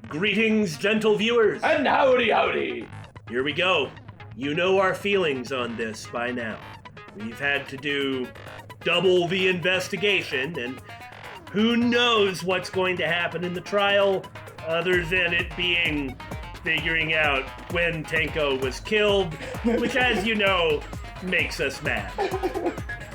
Greetings, gentle viewers. And howdy howdy. Here we go. You know our feelings on this by now. We've had to do double the investigation, and who knows what's going to happen in the trial other than it being figuring out when Tenko was killed, which, as you know, makes us mad.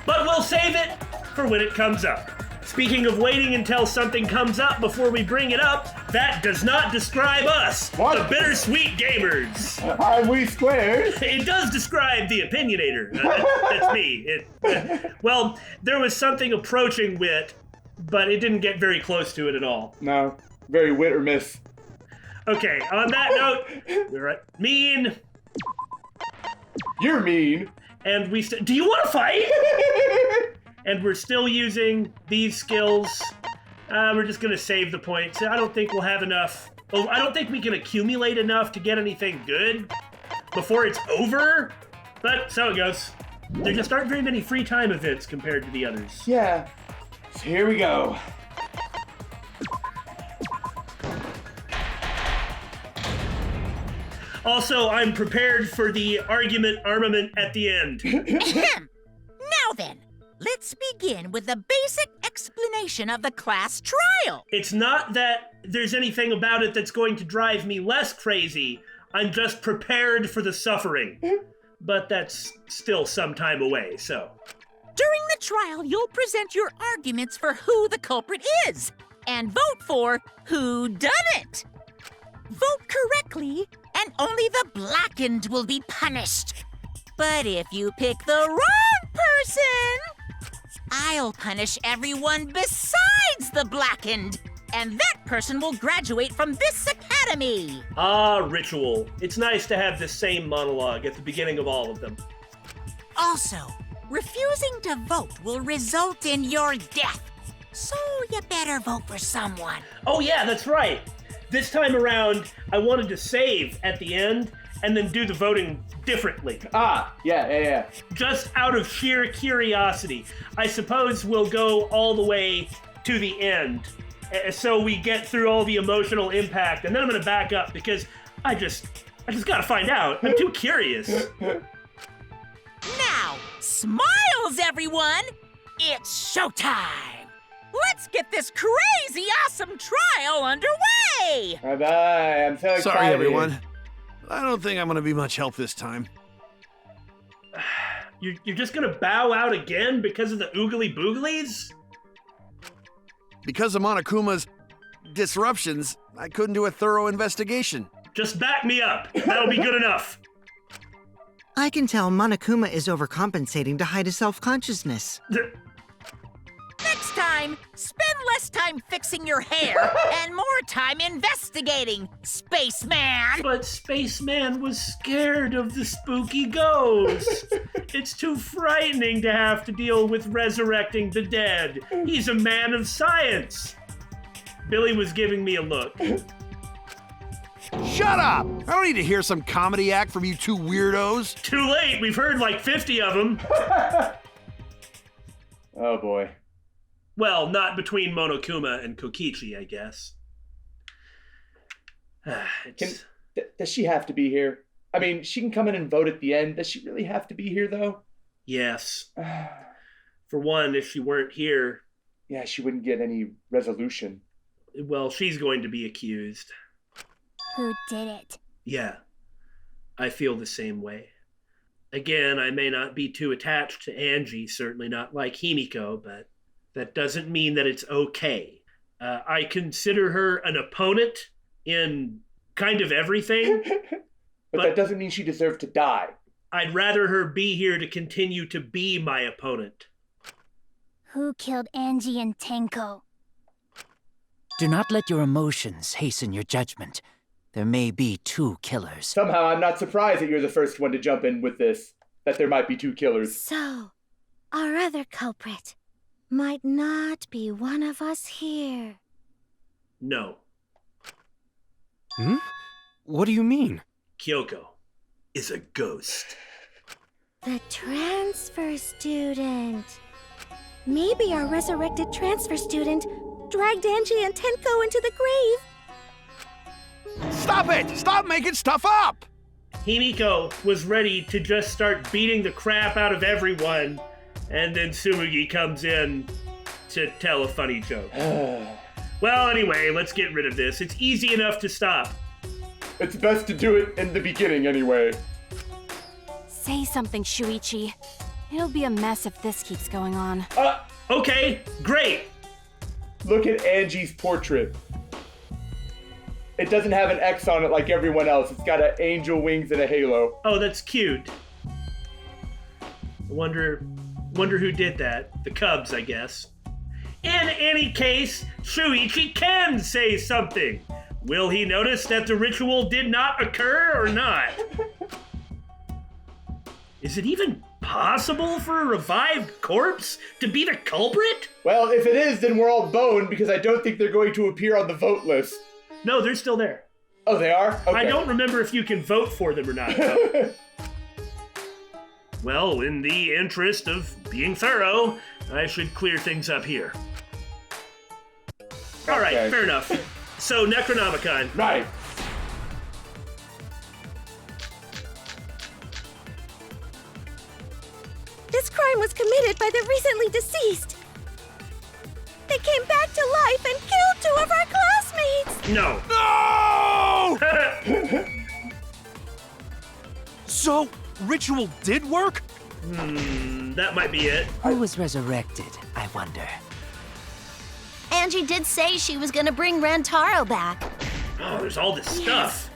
But we'll save it for when it comes up. Speaking of waiting until something comes up before we bring it up, that does not describe us, What? the Bittersweet Gamers. Are we squares? It does describe the Opinionator. That's me. Well, there was something approaching wit, but it didn't get very close to it at all. No, very wit or miss. Okay, on that note, we're at mean, You're mean. and we do you want to fight? And we're still using these skills. We're just gonna save the points. I don't think we'll have enough. Oh, I don't think we can accumulate enough to get anything good before it's over. But so it goes. There just aren't very many free time events compared to the others. Yeah. So here we go. Also, I'm prepared for the argument armament at the end. Now then, let's begin with the basic explanation of the class trial. It's not that there's anything about it that's going to drive me less crazy. I'm just prepared for the suffering. But that's still some time away, so. During the trial, you'll present your arguments for who the culprit is and vote for who done it. Vote correctly, and only the blackened will be punished. But if you pick the wrong person, I'll punish everyone besides the blackened, and that person will graduate from this academy. Ah, ritual. It's nice to have the same monologue at the beginning of all of them. Also, refusing to vote will result in your death. So you better vote for someone. Oh yeah, that's right. This time around, I wanted to save at the end and then do the voting differently. Ah, yeah. Just out of sheer curiosity. I suppose we'll go all the way to the end, so we get through all the emotional impact, and then I'm gonna back up because I just gotta find out. I'm too curious. Now, smiles, everyone! It's showtime! Let's get this crazy awesome trial underway! Bye-bye, I'm so excited. Sorry, everyone. I don't think I'm going to be much help this time. You're just gonna bow out again because of the oogly booglies? Because of Monokuma's disruptions, I couldn't do a thorough investigation. Just back me up. That'll be good enough. I can tell Monokuma is overcompensating to hide his self-consciousness. Next time, spend less time fixing your hair and more time investigating, Spaceman! But Spaceman was scared of the spooky ghost. It's too frightening to have to deal with resurrecting the dead. He's a man of science. Billy was giving me a look. Shut up! I don't need to hear some comedy act from you two weirdos. Too late, we've heard like 50 of them. Oh boy. Well, not between Monokuma and Kokichi, I guess. Does she have to be here? I mean, she can come in and vote at the end. Does she really have to be here, though? Yes. For one, if she weren't here... Yeah, she wouldn't get any resolution. Well, she's going to be accused. Who did it? Yeah, I feel the same way. Again, I may not be too attached to Angie, certainly not like Himiko, but that doesn't mean that it's okay. I consider her an opponent in kind of everything. but that doesn't mean she deserved to die. I'd rather her be here to continue to be my opponent. Who killed Angie and Tenko? Do not let your emotions hasten your judgment. There may be two killers. Somehow I'm not surprised that you're the first one to jump in with this, that there might be two killers. So, our other culprit might not be one of us here. No. Hmm? What do you mean? Kyoko is a ghost. The transfer student. Maybe our resurrected transfer student dragged Angie and Tenko into the grave. Stop it! Stop making stuff up! Himiko was ready to just start beating the crap out of everyone, and then Tsumugi comes in to tell a funny joke. Well, anyway, let's get rid of this. It's easy enough to stop. It's best to do it in the beginning anyway. Say something, Shuichi. It'll be a mess if this keeps going on. Okay, great. Look at Angie's portrait. It doesn't have an X on it like everyone else. It's got an angel wings and a halo. Oh, that's cute. I wonder who did that. The Cubs, I guess. In any case, Shuichi can say something. Will he notice that the ritual did not occur or not? Is it even possible for a revived corpse to be the culprit? Well, if it is, then we're all boned because I don't think they're going to appear on the vote list. No, they're still there. Oh, they are? Okay. I don't remember if you can vote for them or not. Well, in the interest of being thorough, I should clear things up here. All right, Okay. fair enough. So, Necronomicon. Right. This crime was committed by the recently deceased. They came back to life and killed 2 of our classmates. No. No! So, ritual did work? That might be it. Who was resurrected, I wonder? Angie did say she was gonna bring Rantaro back. Oh, there's all this stuff.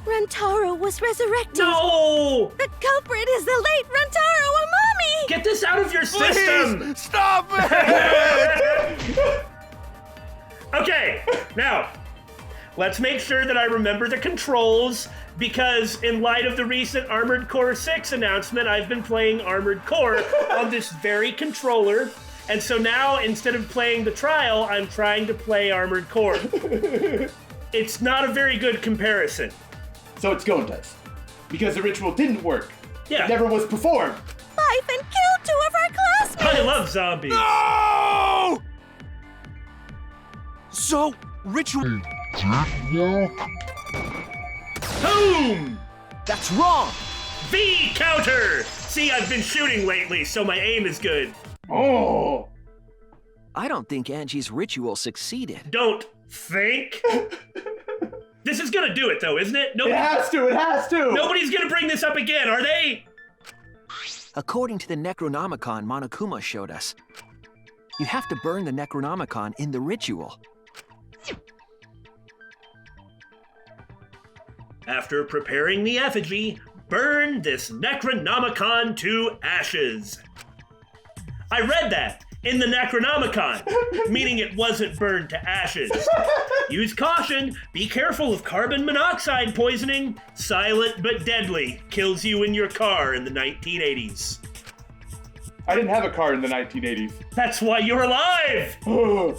Rantaro was resurrected. No! The culprit is the late Rantaro Amami. Get this out of your system! Please, stop it! Okay, now, let's make sure that I remember the controls, because in light of the recent Armored Core 6 announcement, I've been playing Armored Core on this very controller, and so now, instead of playing the trial, I'm trying to play Armored Core. It's not a very good comparison. So it's Gonta's. Because the ritual didn't work. Yeah. It never was performed. Life and killed 2 of our classmates. I love zombies. No! So, ritual... Boom! That's wrong! V counter! See, I've been shooting lately, so my aim is good. Oh. I don't think Angie's ritual succeeded. Don't think. This is gonna do it, though, isn't it? It has to! Nobody's gonna bring this up again, are they? According to the Necronomicon Monokuma showed us, you have to burn the Necronomicon in the ritual. After preparing the effigy, burn this Necronomicon to ashes. I read that in the Necronomicon, meaning it wasn't burned to ashes. Use caution, be careful of carbon monoxide poisoning, silent but deadly, kills you in your car in the 1980s. I didn't have a car in the 1980s. That's why you're alive! Oh.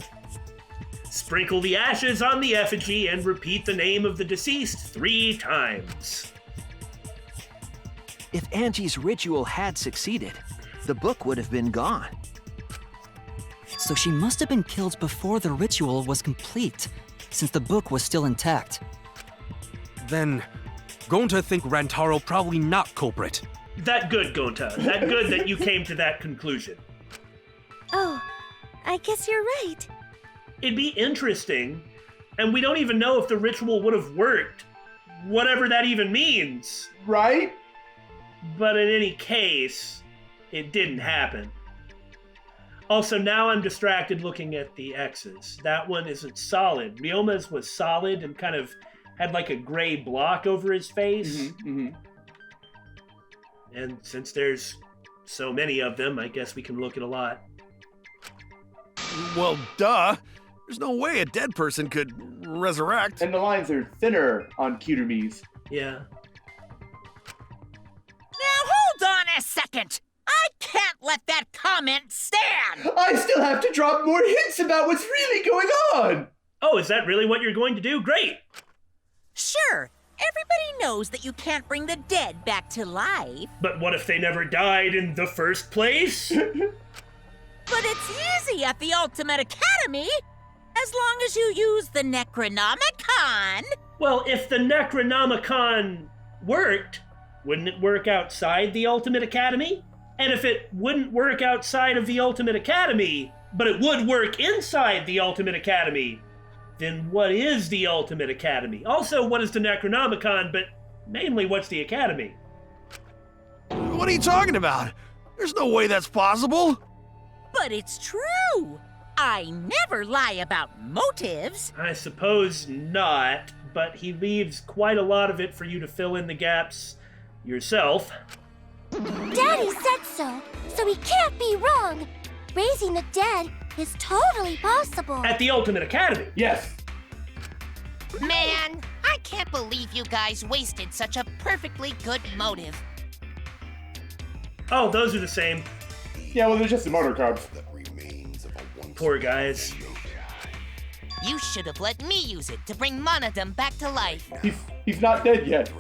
Sprinkle the ashes on the effigy and repeat the name of the deceased 3 times. If Angie's ritual had succeeded, the book would have been gone. So she must have been killed before the ritual was complete, since the book was still intact. Then, Gonta think Rantaro probably not culprit. That good, Gonta. That good that you came to that conclusion. Oh, I guess you're right. It'd be interesting, and we don't even know if the ritual would have worked, whatever that even means. Right? But in any case, it didn't happen. Also, now I'm distracted looking at the X's. That one isn't solid. Ryoma's was solid and kind of had like a gray block over his face. And since there's so many of them, I guess we can look at a lot. Well, duh. There's no way a dead person could resurrect. And the lines are thinner on Cuterme's. Yeah. Now hold on a second. I can't let that comment stand. I still have to drop more hints about what's really going on. Oh, is that really what you're going to do? Great. Sure, everybody knows that you can't bring the dead back to life. But what if they never died in the first place? But it's easy at the Ultimate Academy, as long as you use the Necronomicon. Well, if the Necronomicon worked, wouldn't it work outside the Ultimate Academy? And if it wouldn't work outside of the Ultimate Academy, but it would work inside the Ultimate Academy, then what is the Ultimate Academy? Also, what is the Necronomicon, but mainly, what's the Academy? What are you talking about? There's no way that's possible. But it's true. I never lie about motives. I suppose not, but he leaves quite a lot of it for you to fill in the gaps yourself. Daddy said so he can't be wrong. Raising the dead is totally possible. At the Ultimate Academy. Yes. Man, I can't believe you guys wasted such a perfectly good motive. Oh, those are the same. Yeah, well, they're just the motor carbs. Poor guys. You should have let me use it to bring Monodum back to life. He's not dead yet.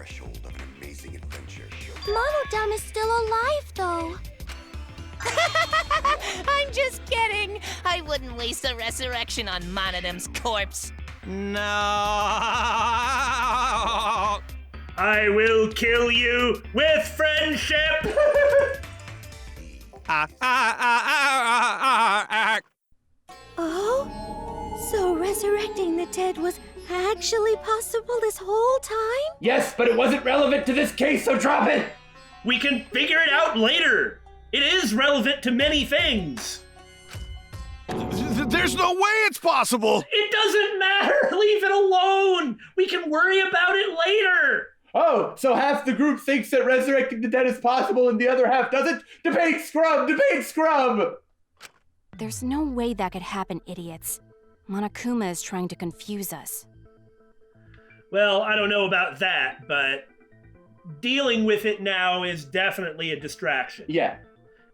Monodum is still alive, though. I'm just kidding. I wouldn't waste a resurrection on Monodum's corpse. No. I will kill you with friendship. Oh? So resurrecting the dead was actually possible this whole time? Yes, but it wasn't relevant to this case, so drop it! We can figure it out later. It is relevant to many things. There's no way it's possible. It doesn't matter. Leave it alone. We can worry about it later. Oh, so half the group thinks that resurrecting the dead is possible and the other half doesn't? Debate scrub! Debate scrub! There's no way that could happen, idiots. Monokuma is trying to confuse us. Well, I don't know about that, but dealing with it now is definitely a distraction. Yeah.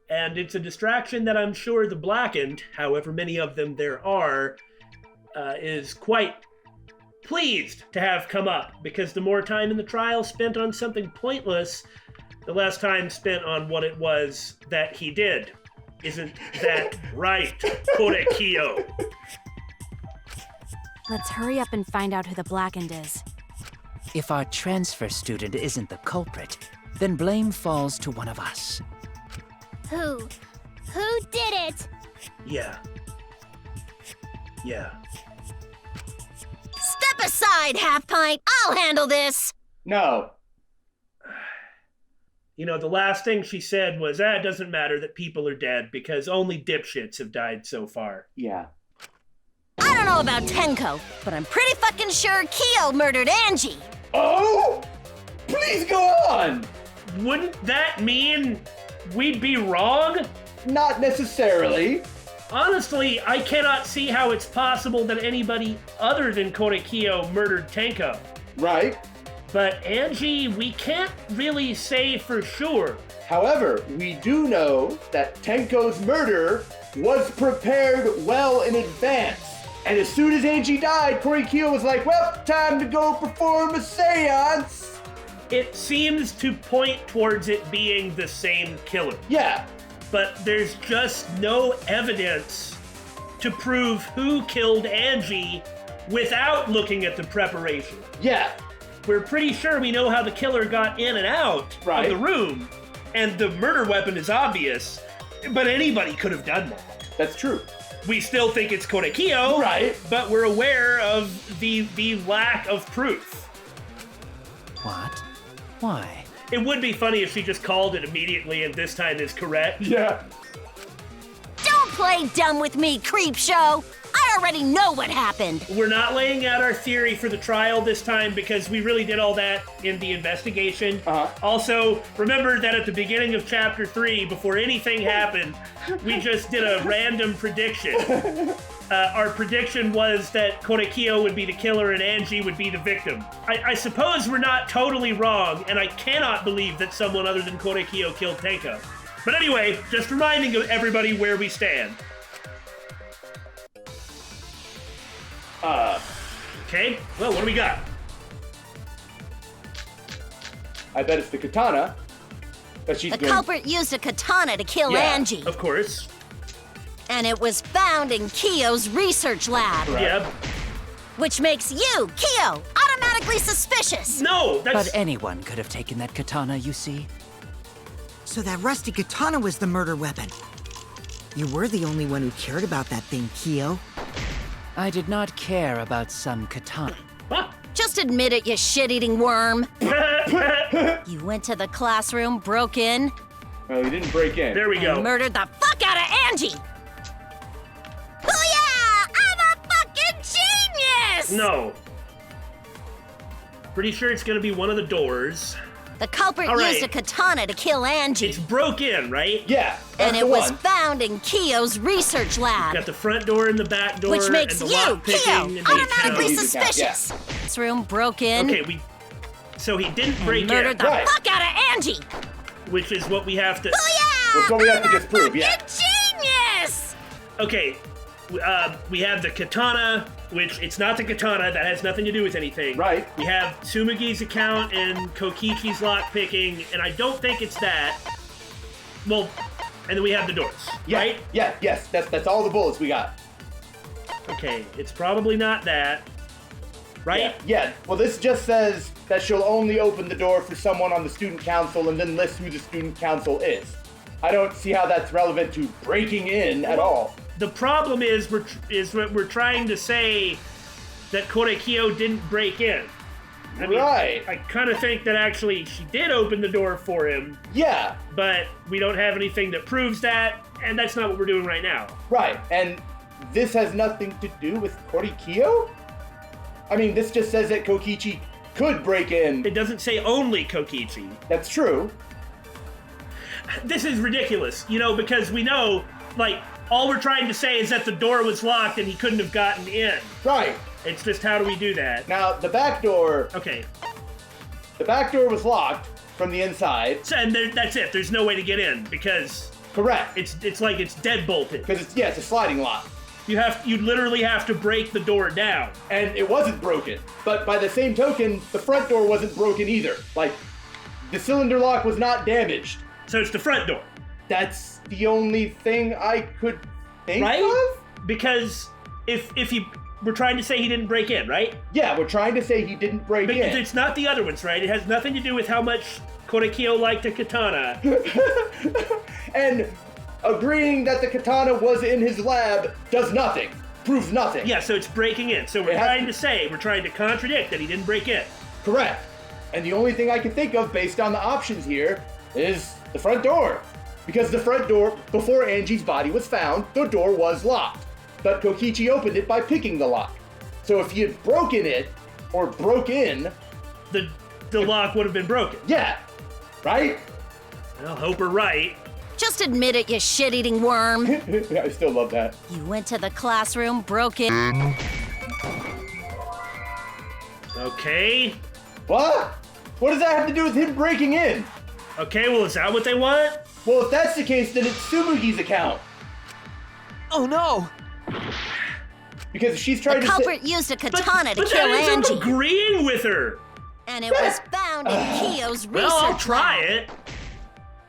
And it's a distraction that I'm sure the Blackened, however many of them there are, is quite pleased to have come up, because the more time in the trial spent on something pointless, the less time spent on what it was that he did. Isn't that right, Kokichi? Let's hurry up and find out who the Blackened is. If our transfer student isn't the culprit, then blame falls to one of us. Who? Who did it? Yeah. Step aside, Half Pint. I'll handle this. No. You know, the last thing she said was, it doesn't matter that people are dead because only dipshits have died so far. Yeah. I don't know about Tenko, but I'm pretty fucking sure Kyo murdered Angie. Oh? Please go on! Wouldn't that mean we'd be wrong? Not necessarily. Honestly, I cannot see how it's possible that anybody other than Kokichi murdered Tenko. Right. But Angie, we can't really say for sure. However, we do know that Tenko's murder was prepared well in advance. And as soon as Angie died, Kokichi was like, well, time to go perform a seance. It seems to point towards it being the same killer. Yeah. But there's just no evidence to prove who killed Angie without looking at the preparation. Yeah. We're pretty sure we know how the killer got in and out of the room, and the murder weapon is obvious, but anybody could have done that. That's true. We still think it's Kokichi, right? But we're aware of the lack of proof. What? Why? It would be funny if she just called it immediately and this time is correct. Yeah. Don't play dumb with me, Creepshow. I already know what happened. We're not laying out our theory for the trial this time because we really did all that in the investigation. Also, remember that at the beginning of Chapter 3, before anything happened, we just did a random prediction. Our prediction was that Kokichi would be the killer and Angie would be the victim. I suppose we're not totally wrong, and I cannot believe that someone other than Kokichi killed Tenko. But anyway, just reminding everybody where we stand. Okay, well, what do we got? I bet it's the katana that she's The culprit used a katana to kill Angie. Of course. And it was found in Kyo's research lab. Yep. Which makes you, Kyo, automatically automatically suspicious. No, that's... But anyone could have taken that katana, you see. So that rusty katana was the murder weapon. You were the only one who cared about that thing, Kyo. I did not care about some katana. Just admit it, you shit-eating worm. You went to the classroom, broke in. Well, he didn't break in. There we go. And murdered the fuck out of Angie. Booyah! I'm a fucking genius! No. Pretty sure it's gonna be one of the doors. The culprit All right. used a katana to kill Angie. It's broke in, right? Yeah, and that's it the was one. found in Kiyo's research lab. Got the front door and the back door, Which makes and the you, lock picking, Kyo, and the automatically account. suspicious. This room broke in. Okay, so he didn't break in. Murdered the fuck out of Angie. Which is what we have to... Booyah! That's what we have to disprove, yeah. Genius! Okay, we have the katana, which it's not the katana, that has nothing to do with anything. Right. We have Tsumigi's account and Kokichi's lockpicking, and I don't think it's that. Well, and then we have the doors, Yeah, right? yeah, yes, that's all the bullets we got. Okay, it's probably not that, right? Yeah, well, this just says that she'll only open the door for someone on the student council and then list who the student council is. I don't see how that's relevant to breaking in at all. The problem is we're trying to say that Korekiyo didn't break in. I mean, Right. I kind of think that actually she did open the door for him, Yeah, but we don't have anything that proves that, and that's not what we're doing right now. right, and this has nothing to do with Korekiyo? I mean, this just says that Kokichi could break in. It doesn't say only Kokichi. That's true. This is ridiculous, because we know, all we're trying to say is that the door was locked and he couldn't have gotten in. Right. It's just, how do we do that? Now, the back door... Okay. The back door was locked from the inside. So, and that's it. There's no way to get in, because... Correct. It's like it's deadbolted. Because it's a sliding lock. You literally have to break the door down. And it wasn't broken. But by the same token, the front door wasn't broken either. The cylinder lock was not damaged. So it's the front door. That's the only thing I could think Right? of? Because if we're trying to say he didn't break in, right? Yeah, we're trying to say he didn't break Because in. it's not the other ones, right? It has nothing to do with how much Korekiyo liked a katana. And agreeing that the katana was in his lab does nothing. Proves nothing. Yeah, so it's breaking in. So we're trying to contradict that he didn't break in. Correct. And the only thing I can think of based on the options here is the front door. Because the front door, before Angie's body was found, the door was locked. But Kokichi opened it by picking the lock. So if he had broken it, or broke in... The lock would have been broken. Yeah. Right? Well, hope we're right. Just admit it, you shit-eating worm. I still love that. You went to the classroom, broke in. Okay. What? What does that have to do with him breaking in? Okay, well, is that what they want? Well, if that's the case, then it's Tsumugi's account. Oh no! Because if she's trying The to culprit used a katana to but kill that ends up Angie. agreeing with her. And it was found in Kiyo's research Well, I'll try lab, it.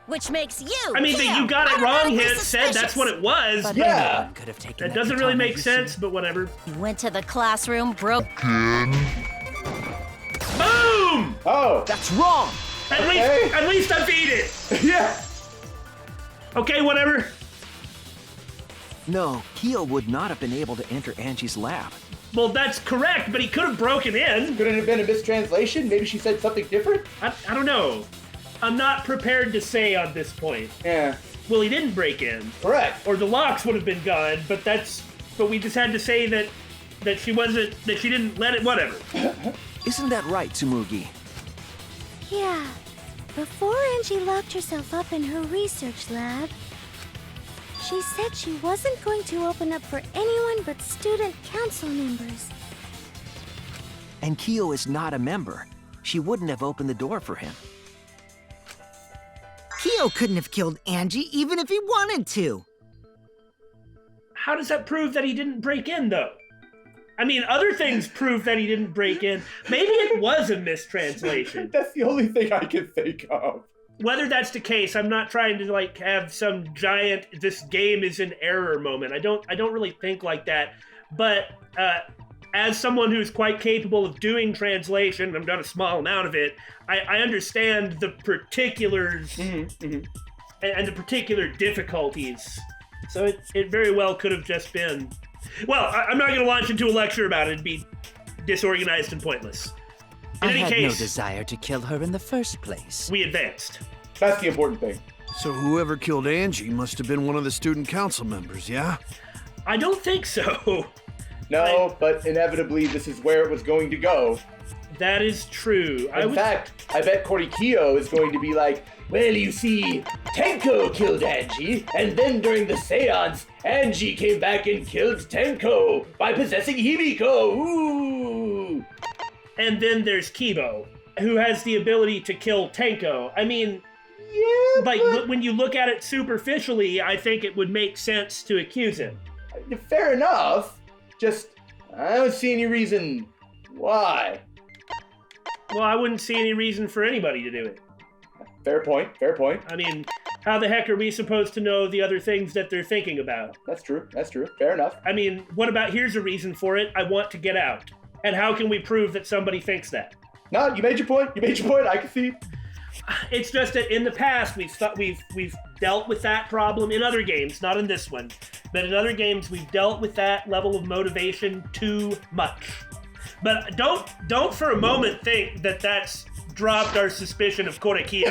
which makes you, I mean, Kyo, you got it wrong. automatically Hit said that's what it was. But Yeah. anyone could have taken That doesn't really katana, make you sense, see. but whatever. You went to the classroom, broke. Boom! Oh. That's wrong! At least I beat it. Yeah. Okay, whatever. No, Kyo would not have been able to enter Angie's lab. Well, that's correct, but he could have broken in. Could it have been a mistranslation? Maybe she said something different? I don't know. I'm not prepared to say on this point. Yeah. Well, he didn't break in. Correct. Or the locks would have been gone, but we just had to say that she didn't let it, whatever. Isn't that right, Tsumugi? Yeah. Before Angie locked herself up in her research lab, she said she wasn't going to open up for anyone but student council members. And Kyo is not a member. She wouldn't have opened the door for him. Kyo couldn't have killed Angie even if he wanted to. How does that prove that he didn't break in, though? I mean, other things prove that he didn't break in. Maybe it was a mistranslation. That's the only thing I can think of. Whether that's the case, I'm not trying to have some giant "this game is in error" moment. I don't really think like that. But as someone who's quite capable of doing translation, I've done a small amount of it, I understand the particulars and the particular difficulties. So it very well could have just been... Well, I'm not going to launch into a lecture about it. It'd be disorganized and pointless. In any I had case, no desire to kill her in the first place. we advanced. That's the important thing. So whoever killed Angie must have been one of the student council members, yeah? I don't think so. No, but inevitably this is where it was going to go. That is true. In fact, I bet Kokichi is going to be like, well, you see, Tenko killed Angie, and then during the seance, Angie came back and killed Tenko by possessing Himiko. Ooh! And then there's Kibo, who has the ability to kill Tenko. I mean, yeah, like, when you look at it superficially, I think it would make sense to accuse him. Fair enough. Just, I don't see any reason why. Well, I wouldn't see any reason for anybody to do it. Fair point, fair point. I mean, how the heck are we supposed to know the other things that they're thinking about? That's true, fair enough. I mean, what about, here's a reason for it, I want to get out. And how can we prove that somebody thinks that? No, you made your point, I can see. It's just that in the past, we've dealt with that problem in other games, not in this one. But in other games, we've dealt with that level of motivation too much. But don't for a moment think that that's dropped our suspicion of Kokichi.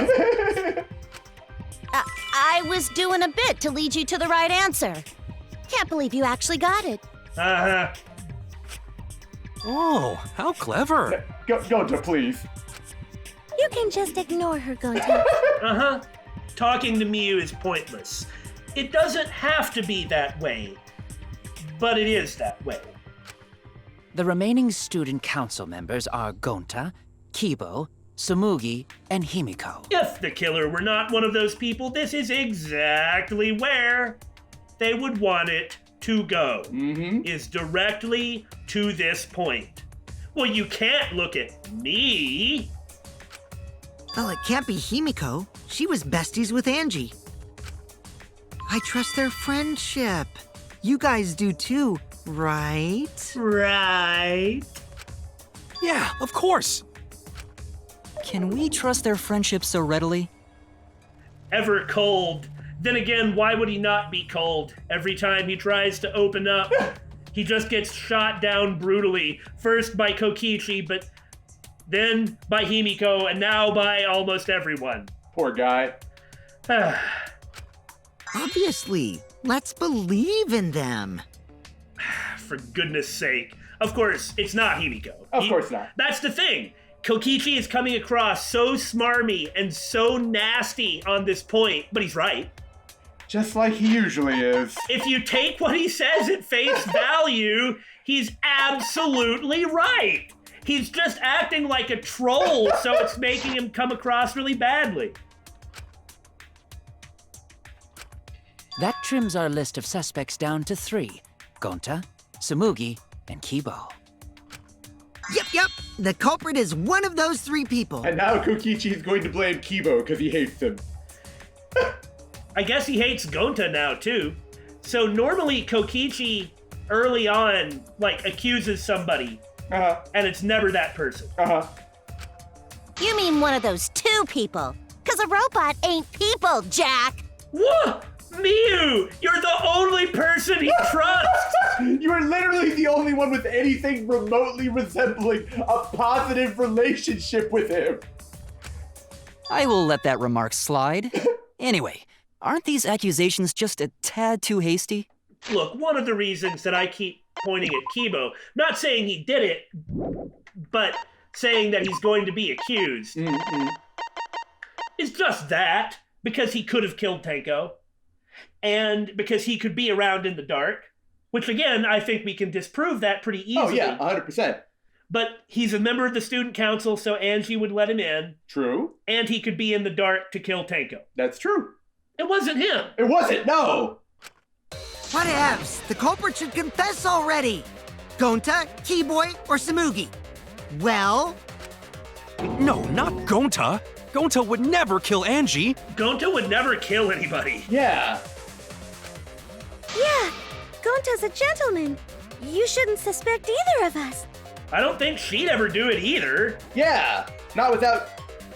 I was doing a bit to lead you to the right answer. Can't believe you actually got it. Uh-huh. Oh, how clever. Gonta, please. You can just ignore her, Gonta. Uh-huh. Talking to Miu is pointless. It doesn't have to be that way, but it is that way. The remaining student council members are Gonta, Kibo, Tsumugi, and Himiko. If the killer were not one of those people, this is exactly where they would want it to go. Is directly to this point. Well, you can't look at me. Well, it can't be Himiko. She was besties with Angie. I trust their friendship. You guys do too, right? Right. Yeah, of course. Can we trust their friendship so readily? Ever cold. Then again, why would he not be cold? Every time he tries to open up, he just gets shot down brutally. First by Kokichi, but then by Himiko, and now by almost everyone. Poor guy. Obviously. Let's believe in them. For goodness sake. Of course, it's not Himiko. Of course not. That's the thing. Kokichi is coming across so smarmy and so nasty on this point, but he's right. Just like he usually is. If you take what he says at face value, he's absolutely right. He's just acting like a troll, so it's making him come across really badly. That trims our list of suspects down to 3. Gonta, Tsumugi, and Kibo. Yep. The culprit is one of those 3 people. And now Kokichi is going to blame Kibo because he hates him. I guess he hates Gonta now, too. So normally Kokichi, early on, like, accuses somebody. And it's never that person. You mean one of those 2 people? Because a robot ain't people, Jack. What? Miu! You're the only person he trusts! You are literally the only one with anything remotely resembling a positive relationship with him. I will let that remark slide. Anyway, aren't these accusations just a tad too hasty? Look, one of the reasons that I keep pointing at Kibo, not saying he did it, but saying that he's going to be accused, is just that, because he could have killed Tenko. And because he could be around in the dark, which again, I think we can disprove that pretty easily. Oh yeah, 100%. But he's a member of the student council, so Angie would let him in. True. And he could be in the dark to kill Tenko. That's true. It wasn't him. It wasn't, no! Whatevs, the culprit should confess already. Gonta, Keyboy, or Tsumugi? Well? No, not Gonta. Gonta would never kill Angie. Gonta would never kill anybody. Yeah. Yeah, Gonta's a gentleman. You shouldn't suspect either of us. I don't think she'd ever do it either. Yeah, not without.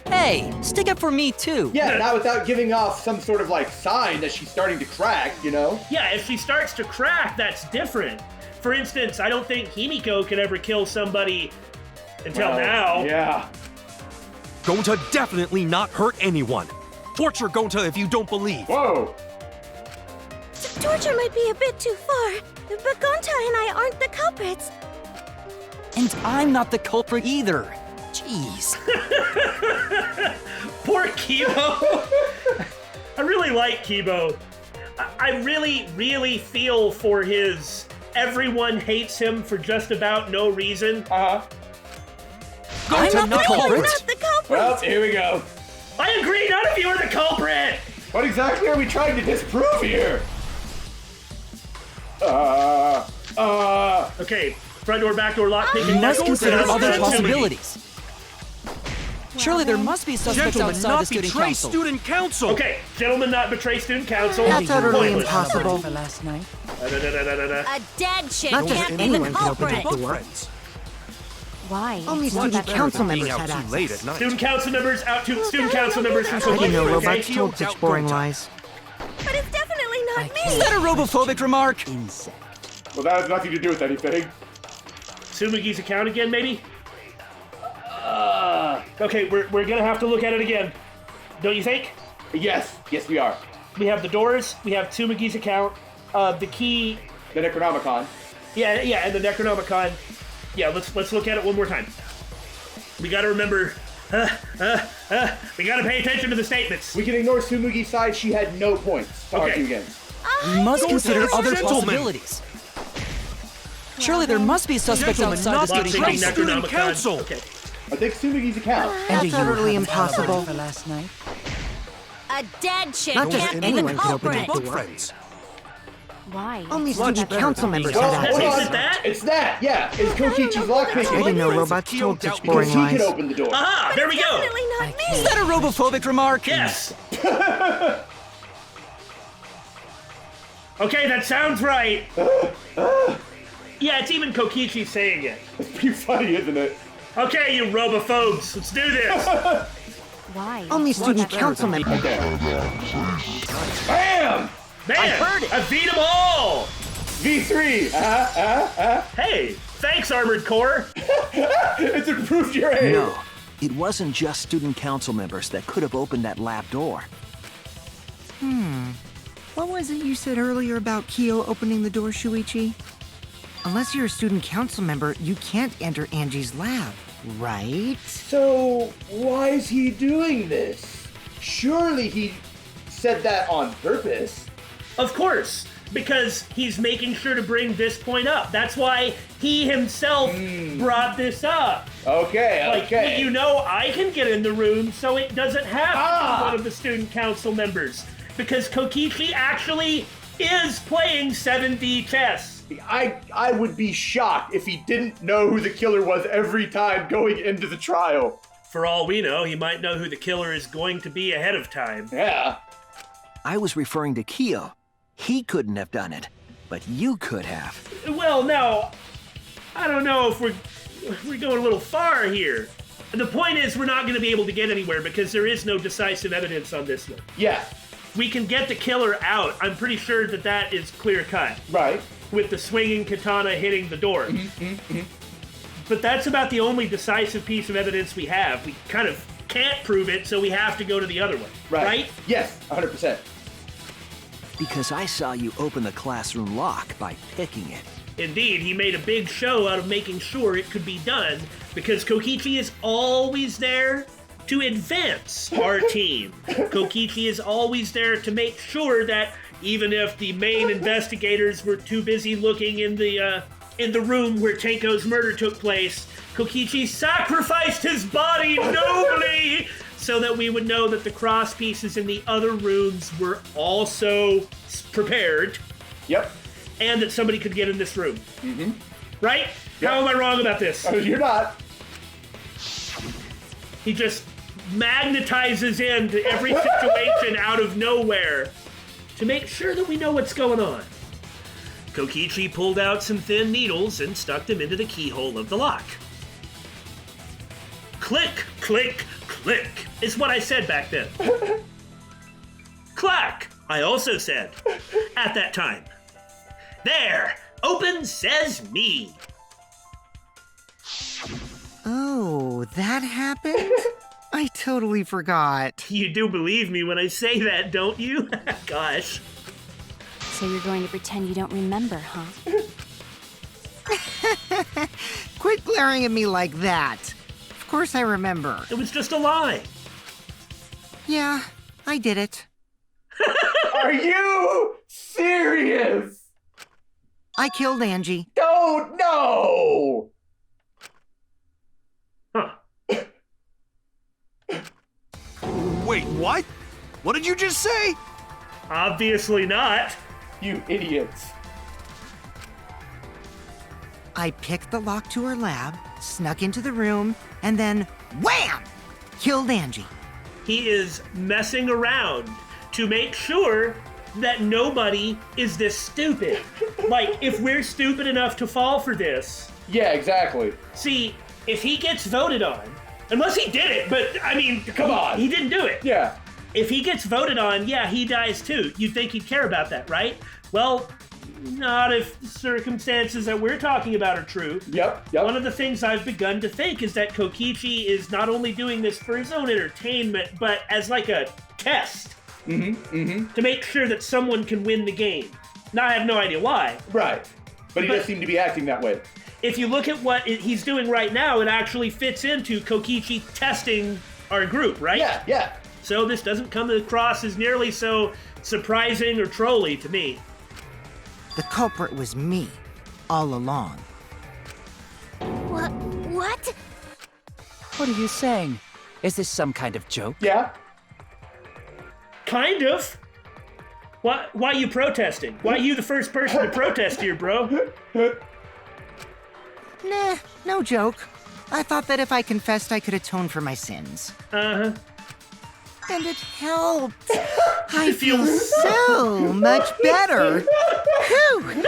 Hey, stick up for me too. Yeah, not without giving off some sort of like sign that she's starting to crack, you know? Yeah, if she starts to crack, that's different. For instance, I don't think Himiko could ever kill somebody until now. Yeah. Gonta definitely not hurt anyone. Torture Gonta if you don't believe. Whoa. Torture might be a bit too far, but Gonta and I aren't the culprits. And I'm not the culprit either. Jeez. Poor Kibo. I really like Kibo. I really, really feel for his everyone hates him for just about no reason. Uh-huh. I'm not the culprit. Not the culprit. Well, here we go. I agree, none of you are the culprit. What exactly are we trying to disprove here? Okay, front door, back door, lock, picking. You must consider other possibilities. Surely there must be suspects Gentlemen, outside not the student betray council. student council. Okay, gentlemen, not betray student council. That's utterly Pointless. impossible. For last night. A dead chick Not just can't be the anyone can open that culprit. door. Why? Only It's not student that council Being members out had too late access. at night. Student council members out to student council members from I didn't know Kokichi, robots okay? told such boring lies. But it's definitely not Is me. that a robophobic remark? Insect. Well, that has nothing to do with anything. Sumugi's account again, maybe? Okay, we're gonna have to look at it again. Don't you think? Yes, we are. We have the doors, we have Tsumigi's account, the key, The Necronomicon. yeah, and the Necronomicon. Yeah, let's look at it one more time. We gotta remember, we gotta pay attention to the statements. We can ignore Sumugi's side. She had no points to Okay. argue against. You must consider Gentlemen. other possibilities. Surely there must be suspects Gentlemen, outside not the Lock, student picking, council. Student Necronomicon. council. Okay. I think Sumugi's account. That's utterly impossible. For last night. A dead chick Not just can't be the anyone can open that culprit. door. Friends. Why? Only It's not student that council bad. members Well, had hold Is access. it that? It's that, yeah. It's Kokichi's I lockpicking. didn't know robots told such boring Because he lies. can open the door. Aha, there we go. Definitely not me. Is that a robophobic remark? Yes. Okay, that sounds right. Yeah, it's even Kokichi saying it. It's pretty funny, isn't it? Okay, you robophobes, let's do this. Why? Only It's not student that council bad. members. Bam! Man, I heard it. I beat them all. V3. Hey, thanks, Armored Core. It's improved your aim. No, it wasn't just student council members that could have opened that lab door. What was it you said earlier about Kyo opening the door, Shuichi? Unless you're a student council member, you can't enter Angie's lab, right? So, why is he doing this? Surely he said that on purpose. Of course, because he's making sure to bring this point up. That's why he himself brought this up. Okay, Like, okay. you know, I can get in the room, so it doesn't have to Ah! be one of the student council members. Because Kokichi actually is playing 7D chess. I would be shocked if he didn't know who the killer was every time going into the trial. For all we know, he might know who the killer is going to be ahead of time. Yeah. I was referring to Kyo. He couldn't have done it, but you could have. Well, now, I don't know if we're going a little far here. The point is, we're not going to be able to get anywhere because there is no decisive evidence on this one. Yeah. We can get the killer out. I'm pretty sure that is clear cut. Right. With the swinging katana hitting the door. But that's about the only decisive piece of evidence we have. We kind of can't prove it, so we have to go to the other one. Right? Yes, 100%. Because I saw you open the classroom lock by picking it. Indeed, he made a big show out of making sure it could be done because Kokichi is always there to advance our team. Kokichi is always there to make sure that even if the main investigators were too busy looking in the room where Tenko's murder took place, Kokichi sacrificed his body nobly so that we would know that the cross pieces in the other rooms were also prepared. Yep. And that somebody could get in this room. Right? Yep. How am I wrong about this? You're not. He just magnetizes into every situation out of nowhere to make sure that we know what's going on. Kokichi pulled out some thin needles and stuck them into the keyhole of the lock. Click, click, click is what I said back then. Clack, I also said at that time. There, open says me. Oh, that happened? I totally forgot. You do believe me when I say that, don't you? Gosh. So you're going to pretend you don't remember, huh? Quit glaring at me like that. Of course I remember. It was just a lie. Yeah, I did it. Are you serious? I killed Angie. Don't know! Huh. Wait, what? What did you just say? Obviously not. You idiots. I picked the lock to her lab, snuck into the room, and then wham! Killed Angie. He is messing around to make sure that nobody is this stupid. Like, if we're stupid enough to fall for this. Yeah, exactly. See, if he gets voted on, unless he did it, but I mean, come on. He didn't do it. Yeah. If he gets voted on, yeah, he dies too. You'd think he'd care about that, right? Well, not if the circumstances that we're talking about are true. Yep. One of the things I've begun to think is that Kokichi is not only doing this for his own entertainment, but as like a test. To make sure that someone can win the game. Now, I have no idea why. Right. But he does seem to be acting that way. If you look at what he's doing right now, it actually fits into Kokichi testing our group, right? Yeah. So this doesn't come across as nearly so surprising or trolly to me. The culprit was me, all along. What? What are you saying? Is this some kind of joke? Yeah. Kind of. Why you protesting? Why you the first person to protest here, bro? Nah, no joke. I thought that if I confessed, I could atone for my sins. Uh-huh. And it helped. I feel so much better. Whew.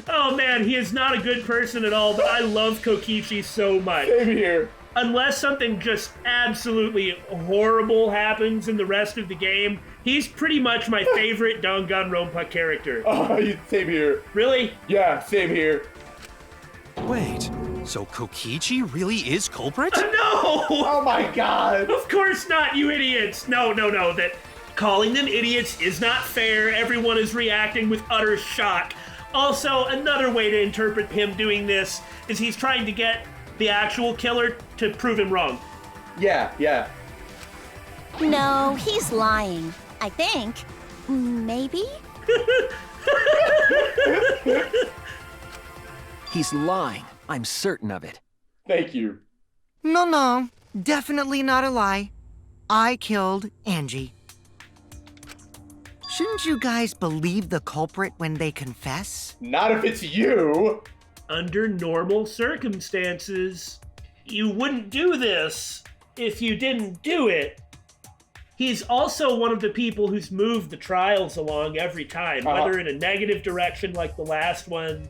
Oh man, he is not a good person at all, but I love Kokichi so much. Same here. Unless something just absolutely horrible happens in the rest of the game, he's pretty much my favorite Danganronpa character. Oh, same here. Really? Yeah, same here. Wait, so Kokichi really is culprit? No! Oh my god! Of course not, you idiots! No, that calling them idiots is not fair. Everyone is reacting with utter shock. Also, another way to interpret him doing this is he's trying to get the actual killer to prove him wrong. Yeah. No, he's lying. I think. Maybe? He's lying. I'm certain of it. Thank you. No, definitely not a lie. I killed Angie. Shouldn't you guys believe the culprit when they confess? Not if it's you! Under normal circumstances, you wouldn't do this if you didn't do it. He's also one of the people who's moved the trials along every time, whether in a negative direction like the last one.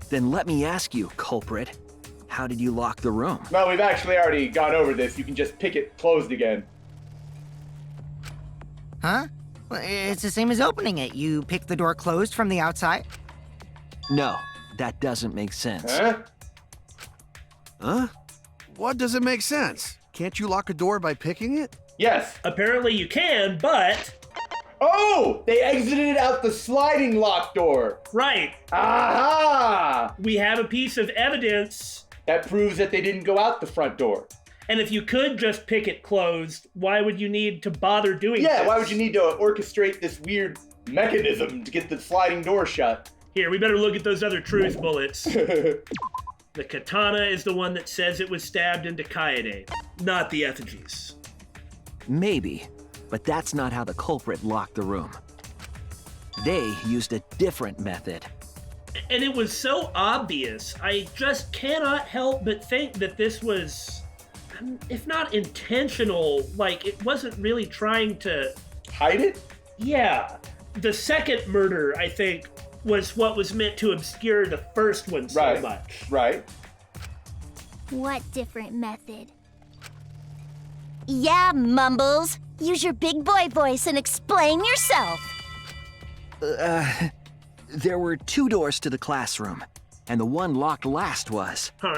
Then let me ask you, culprit, how did you lock the room? Well, we've actually already gone over this. You can just pick it closed again. Huh? Well, it's the same as opening it. You pick the door closed from the outside? No, that doesn't make sense. Huh? What doesn't make sense? Can't you lock a door by picking it? Yes. Apparently you can, but... Oh! They exited out the sliding lock door. Right. Aha! We have a piece of evidence. That proves that they didn't go out the front door. And if you could just pick it closed, why would you need to bother doing Yeah, this? why would you need to orchestrate this weird mechanism to get the sliding door shut? Here, we better look at those other truth bullets. The katana is the one that says it was stabbed into Kaede, not the effigies. Maybe, but that's not how the culprit locked the room. They used a different method. And it was so obvious, I just cannot help but think that this was, if not intentional, like it wasn't really trying to... Hide it? Yeah. the second murder, I think, was what was meant to obscure the first one so much. Right. What different method? Yeah, Mumbles. Use your big boy voice and explain yourself. There were 2 doors to the classroom, and the one locked last was... Fine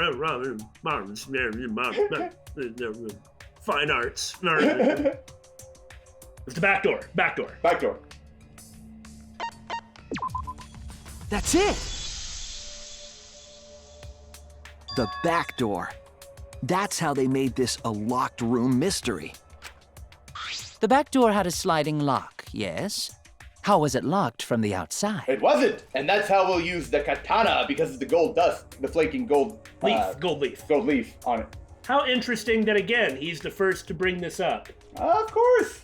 arts. It's the back door. Back door. That's it! The back door. That's how they made this a locked room mystery. The back door had a sliding lock, yes? How was it locked from the outside? It wasn't, and that's how we'll use the katana because of the gold dust, the flaking gold gold leaf on it. How interesting that, again, he's the first to bring this up. Of course.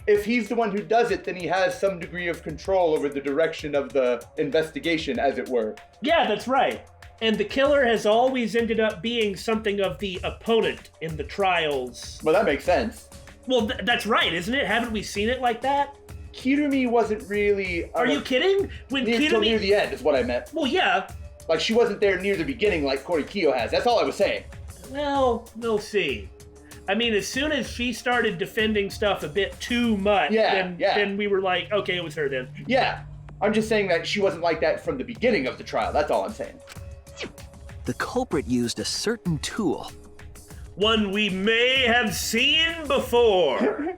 If he's the one who does it, then he has some degree of control over the direction of the investigation, as it were. Yeah, that's right. And the killer has always ended up being something of the opponent in the trials. Well, that makes sense. Well, that's right, isn't it? Haven't we seen it like that? Kirumi wasn't really... Are you kidding? Till near the end is what I meant. Well, yeah. Like, she wasn't there near the beginning like Kokichi has. That's all I was saying. Well, we'll see. I mean, as soon as she started defending stuff a bit too much, then we were like, okay, it was her then. Yeah. I'm just saying that she wasn't like that from the beginning of the trial. That's all I'm saying. The culprit used a certain tool. One we may have seen before.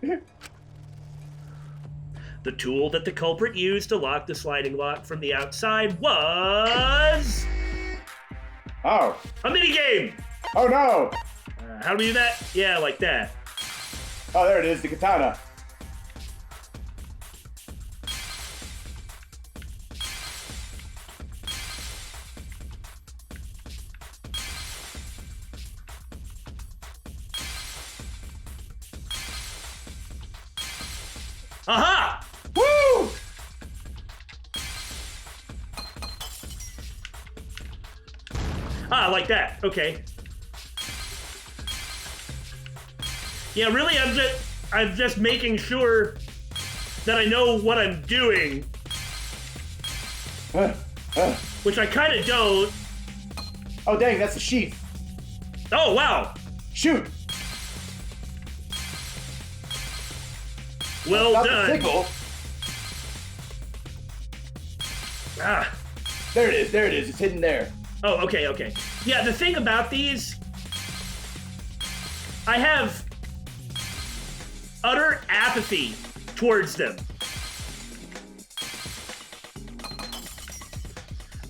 The tool that the culprit used to lock the sliding lock from the outside was... Oh. A minigame! Oh no! How do we do that? Yeah, like that. Oh, there it is, the katana. Aha! Woo! Ah, like that. Okay. Yeah, really, I'm just making sure that I know what I'm doing. Which I kind of don't. Oh, dang, that's the sheath. Oh, wow. Shoot. Well Not done. The sickle. Ah. There it is, it's hidden there. Oh, okay. Yeah, the thing about these, I have utter apathy towards them.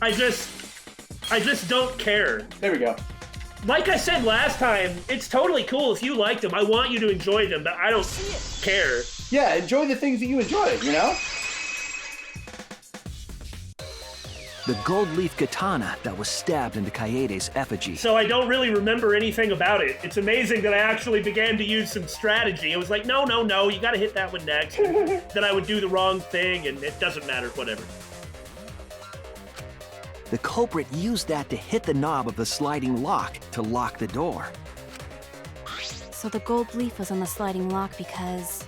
I just don't care. There we go. Like I said last time, it's totally cool if you like them. I want you to enjoy them, but I don't care. Yeah, enjoy the things that you enjoy, you know? The gold leaf katana that was stabbed into Kaede's effigy. So I don't really remember anything about it. It's amazing that I actually began to use some strategy. It was like, no, you gotta hit that one next. Then I would do the wrong thing, and it doesn't matter, whatever. The culprit used that to hit the knob of the sliding lock to lock the door. So the gold leaf was on the sliding lock because...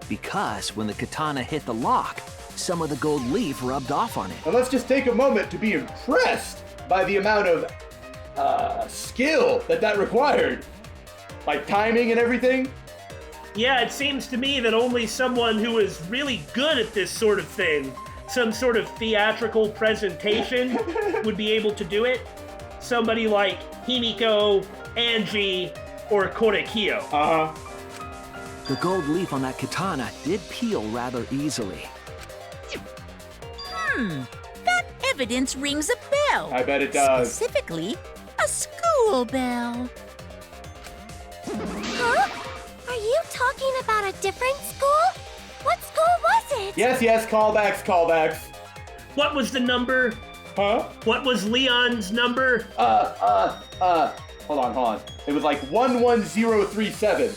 Because when the katana hit the lock, some of the gold leaf rubbed off on it. Now let's just take a moment to be impressed by the amount of skill that required. Like timing and everything. Yeah, it seems to me that only someone who is really good at this sort of thing, some sort of theatrical presentation, would be able to do it. Somebody like Himiko, Angie, or Kokichi. Uh-huh. The gold leaf on that katana did peel rather easily. That evidence rings a bell. I bet it does. Specifically, a school bell. Huh? Are you talking about a different school? What school was it? Yes, callbacks. What was the number? Huh? What was Leon's number? Hold on. It was like 11037.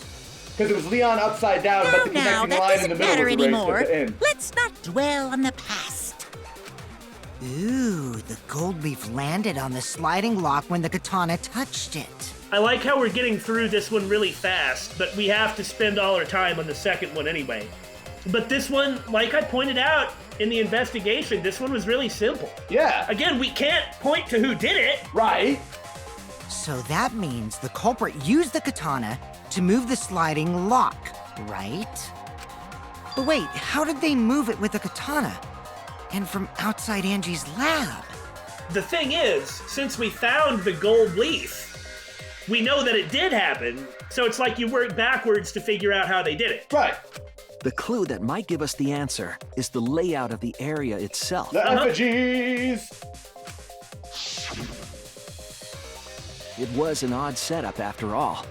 Because it was Leon upside down, but the connecting line in the middle was erased at the end. Let's not dwell on the past. Ooh, the gold leaf landed on the sliding lock when the katana touched it. I like how we're getting through this one really fast, but we have to spend all our time on the second one anyway. But this one, like I pointed out in the investigation, this one was really simple. Yeah. Again, we can't point to who did it. Right. So that means the culprit used the katana to move the sliding lock, right? But wait, how did they move it with a katana? And from outside Angie's lab? The thing is, since we found the gold leaf, we know that it did happen, so it's like you work backwards to figure out how they did it. Right. The clue that might give us the answer is the layout of the area itself. The effigies! It was an odd setup after all.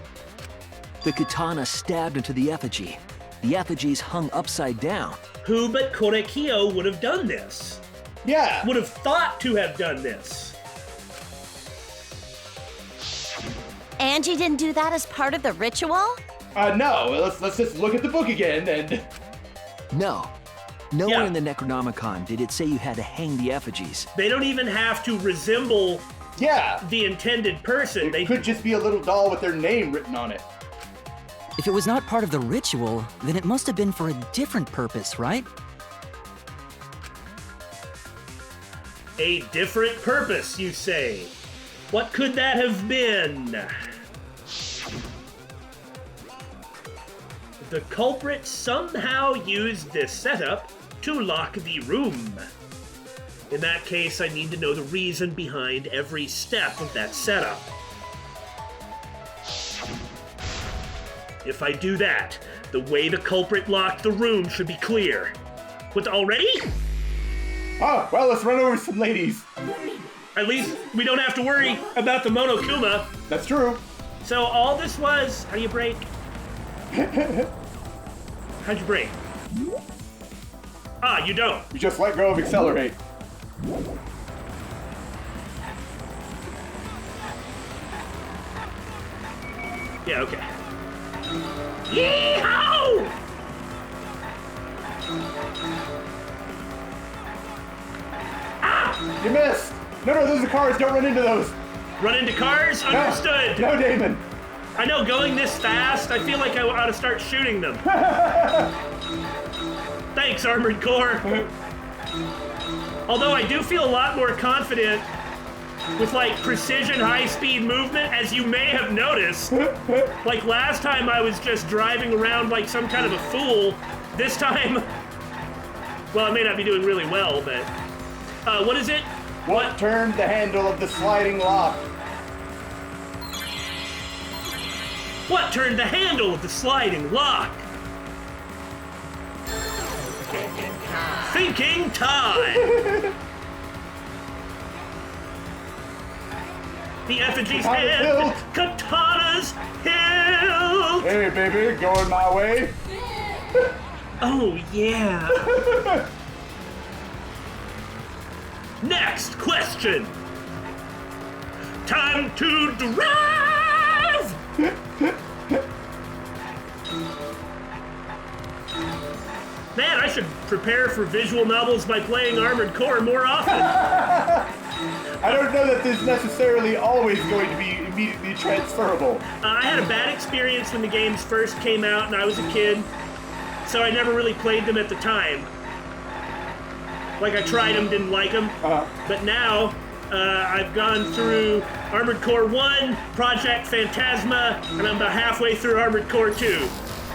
The katana stabbed into the effigy. The effigies hung upside down. Who but Kokichi would have done this? Yeah. Would have thought to have done this. Angie didn't do that as part of the ritual? No. Let's just look at the book again and... No. Nowhere in the Necronomicon did it say you had to hang the effigies. They don't even have to resemble the intended person. They could just be a little doll with their name written on it. If it was not part of the ritual, then it must have been for a different purpose, right? A different purpose, you say? What could that have been? The culprit somehow used this setup to lock the room. In that case, I need to know the reason behind every step of that setup. If I do that, the way the culprit locked the room should be clear. What, already? Oh, well, let's run over some ladies. At least we don't have to worry about the Monokuma. That's true. So all this was, how do you brake? How'd you brake? Ah, you don't. You just let go of accelerate. Yeah, okay. Yee-haw! Ah! You missed! No, those are cars. Don't run into those. Run into cars? Understood. No, Damon. I know, going this fast, I feel like I ought to start shooting them. Thanks, Armored Core. Although I do feel a lot more confident with, like, precision high-speed movement, as you may have noticed. Like, last time I was just driving around like some kind of a fool. This time, well, I may not be doing really well, but... what is it? What turned the handle of the sliding lock? What turned the handle of the sliding lock? Thinking time! The effigy's hand, Katana's hilt! Hey, baby, going my way? Oh, yeah. Next question. Time to drive! Man, I should prepare for visual novels by playing Armored Core more often. I don't know that this is necessarily always going to be immediately transferable. I had a bad experience when the games first came out and I was a kid, so I never really played them at the time. Like, I tried them, didn't like them. But now, I've gone through Armored Core 1, Project Phantasma, and I'm about halfway through Armored Core 2.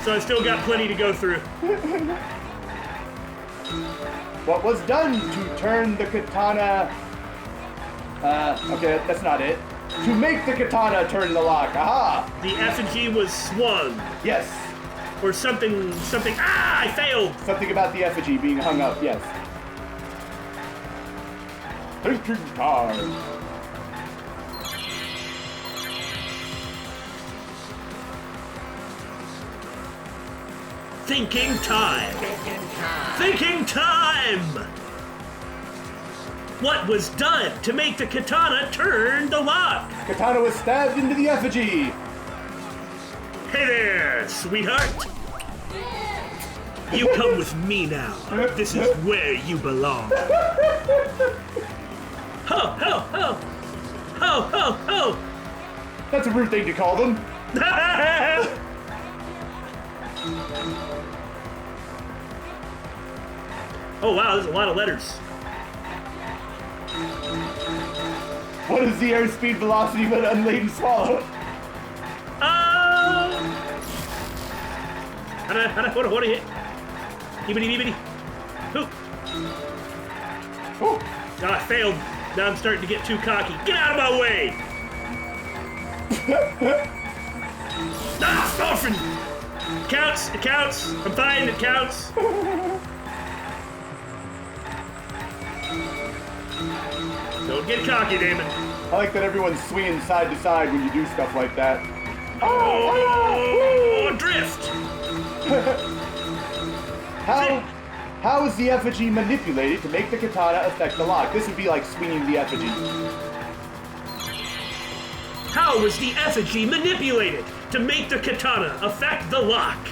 So I've still got plenty to go through. What was done to turn the katana... okay, that's not it. To make the katana turn the lock, aha! The effigy was swung. Yes. Or something, ah, I failed! Something about the effigy being hung up, yes. Thinking time. Thinking time. Thinking time! What was done to make the katana turn the lock? Katana was stabbed into the effigy. Hey there, sweetheart. You come with me now. This is where you belong. Ho, ho, ho! Ho, ho, ho! That's a rude thing to call them. Oh wow, there's a lot of letters. What is the airspeed velocity of an unladen swallow? What do you hit? Hibbity. Who? Oh. I failed. Now I'm starting to get too cocky. Get out of my way! Orphan! It counts. I'm fine, it counts. Don't get cocky, Damon. I like that everyone's swinging side to side when you do stuff like that. Oh, drift! How is the effigy manipulated to make the katana affect the lock? This would be like swinging the effigy. How was the effigy manipulated to make the katana affect the lock?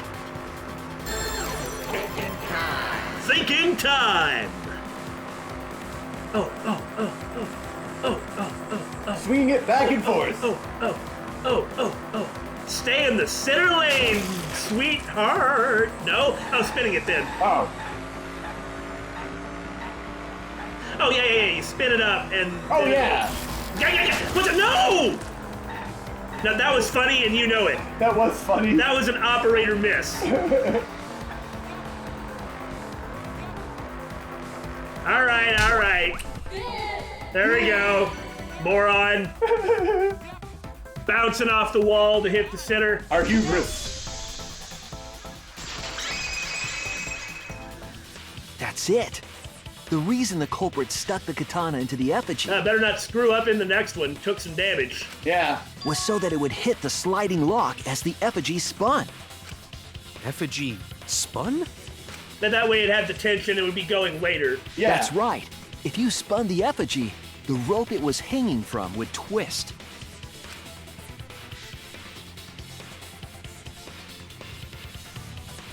Thinking time! Oh. Swinging it back and forth. Oh. Stay in the center lane, sweetheart. No, I was spinning it then. Oh. Oh, yeah. You spin it up and... Oh, yeah. Yeah. What's it? No! Now, that was funny and you know it. That was funny. That was an operator miss. All right. There we go. Moron. Bouncing off the wall to hit the center. Our hubris. That's it. The reason the culprit stuck the katana into the effigy Better not screw up in the next one. Took some damage. Yeah. was so that it would hit the sliding lock as the effigy spun. Effigy spun? Then that way it had the tension, it would be going later. Yeah. That's right. If you spun the effigy, the rope it was hanging from would twist.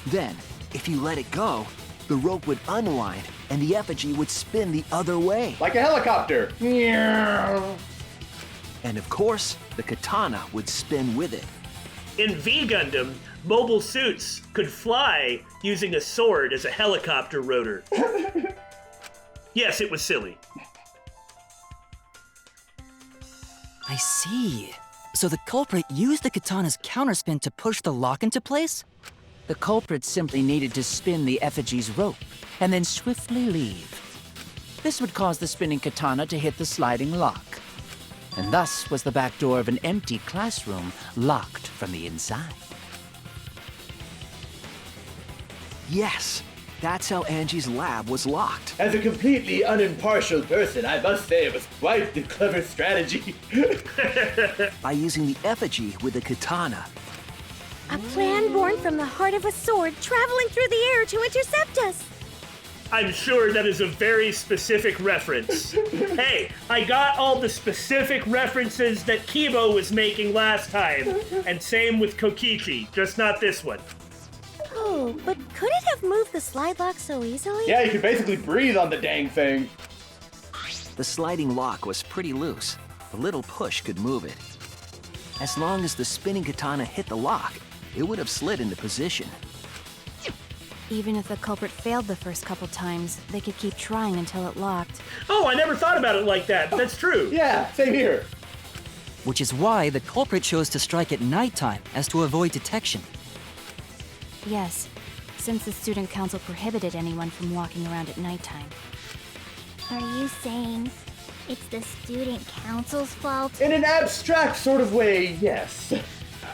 Then, if you let it go, the rope would unwind and the effigy would spin the other way. Like a helicopter. And of course, the katana would spin with it. In V Gundam, mobile suits could fly using a sword as a helicopter rotor. Yes, it was silly. I see. So the culprit used the katana's counterspin to push the lock into place? The culprit simply needed to spin the effigy's rope and then swiftly leave. This would cause the spinning katana to hit the sliding lock. And thus was the back door of an empty classroom locked from the inside. Yes, that's how Angie's lab was locked. As a completely unimpartial person, I must say it was quite the clever strategy. By using the effigy with the katana. A plan born from the heart of a sword traveling through the air to intercept us. I'm sure that is a very specific reference. Hey, I got all the specific references that Kibo was making last time. And same with Kokichi, just not this one. Oh, but could it have moved the slide lock so easily? Yeah, you could basically breathe on the dang thing. The sliding lock was pretty loose. A little push could move it. As long as the spinning katana hit the lock, it would have slid into position. Even if the culprit failed the first couple times, they could keep trying until it locked. Oh, I never thought about it like that, but that's true. Yeah, same here. Which is why the culprit chose to strike at nighttime as to avoid detection. Yes, since the student council prohibited anyone from walking around at nighttime. Are you saying it's the student council's fault? In an abstract sort of way, yes.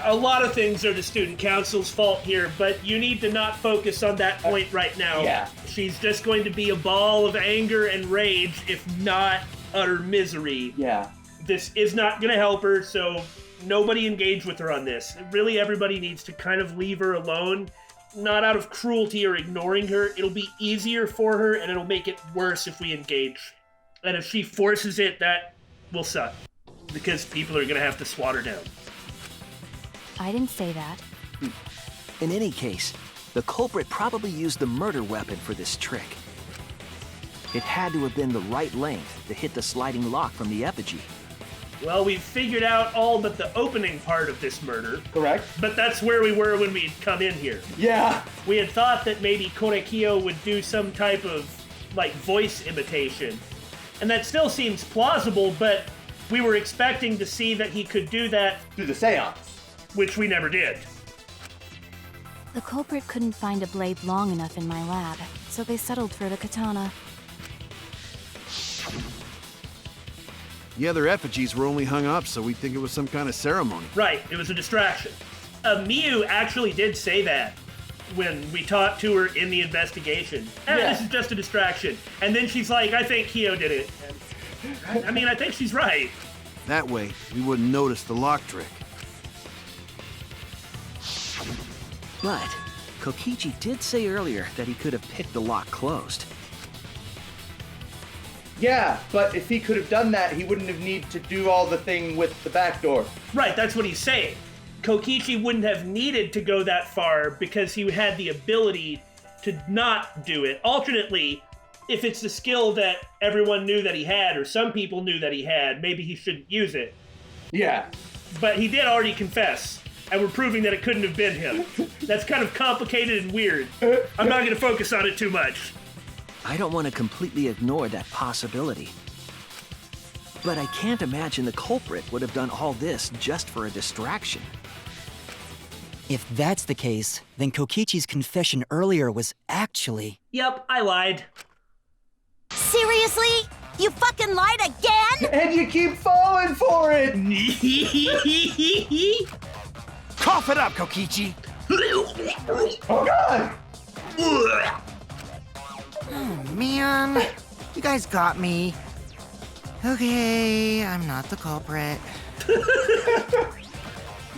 A lot of things are the student council's fault here, but you need to not focus on that point right now. Yeah. She's just going to be a ball of anger and rage, if not utter misery. Yeah. This is not going to help her, so nobody engage with her on this. Really, everybody needs to kind of leave her alone, not out of cruelty or ignoring her. It'll be easier for her, and it'll make it worse if we engage. And if she forces it, that will suck, because people are going to have to swat her down. I didn't say that. In any case, the culprit probably used the murder weapon for this trick. It had to have been the right length to hit the sliding lock from the effigy. Well, we've figured out all but the opening part of this murder. Correct. But that's where we were when we'd come in here. Yeah. We had thought that maybe Korekiyo would do some type of like, voice imitation. And that still seems plausible, but we were expecting to see that he could do that through the seance, which we never did. The culprit couldn't find a blade long enough in my lab, so they settled for the katana. The other effigies were only hung up, so we'd think it was some kind of ceremony. Right, it was a distraction. Miyu actually did say that when we talked to her in the investigation. This is just a distraction. And then she's like, I think Kyo did it. And, I mean, I think she's right. That way, we wouldn't notice the lock trick. But Kokichi did say earlier that he could have picked the lock closed. Yeah, but if he could have done that, he wouldn't have needed to do all the thing with the back door. Right, that's what he's saying. Kokichi wouldn't have needed to go that far because he had the ability to not do it. Alternately, if it's the skill that everyone knew that he had, or some people knew that he had, maybe he shouldn't use it. Yeah. But he did already confess, and we're proving that it couldn't have been him. That's kind of complicated and weird. I'm not going to focus on it too much. I don't want to completely ignore that possibility. But I can't imagine the culprit would have done all this just for a distraction. If that's the case, then Kokichi's confession earlier was actually... Yep, I lied. Seriously? You fucking lied again? And you keep falling for it! Cough it up, Kokichi! Oh god! Oh, man. You guys got me. Okay, I'm not the culprit.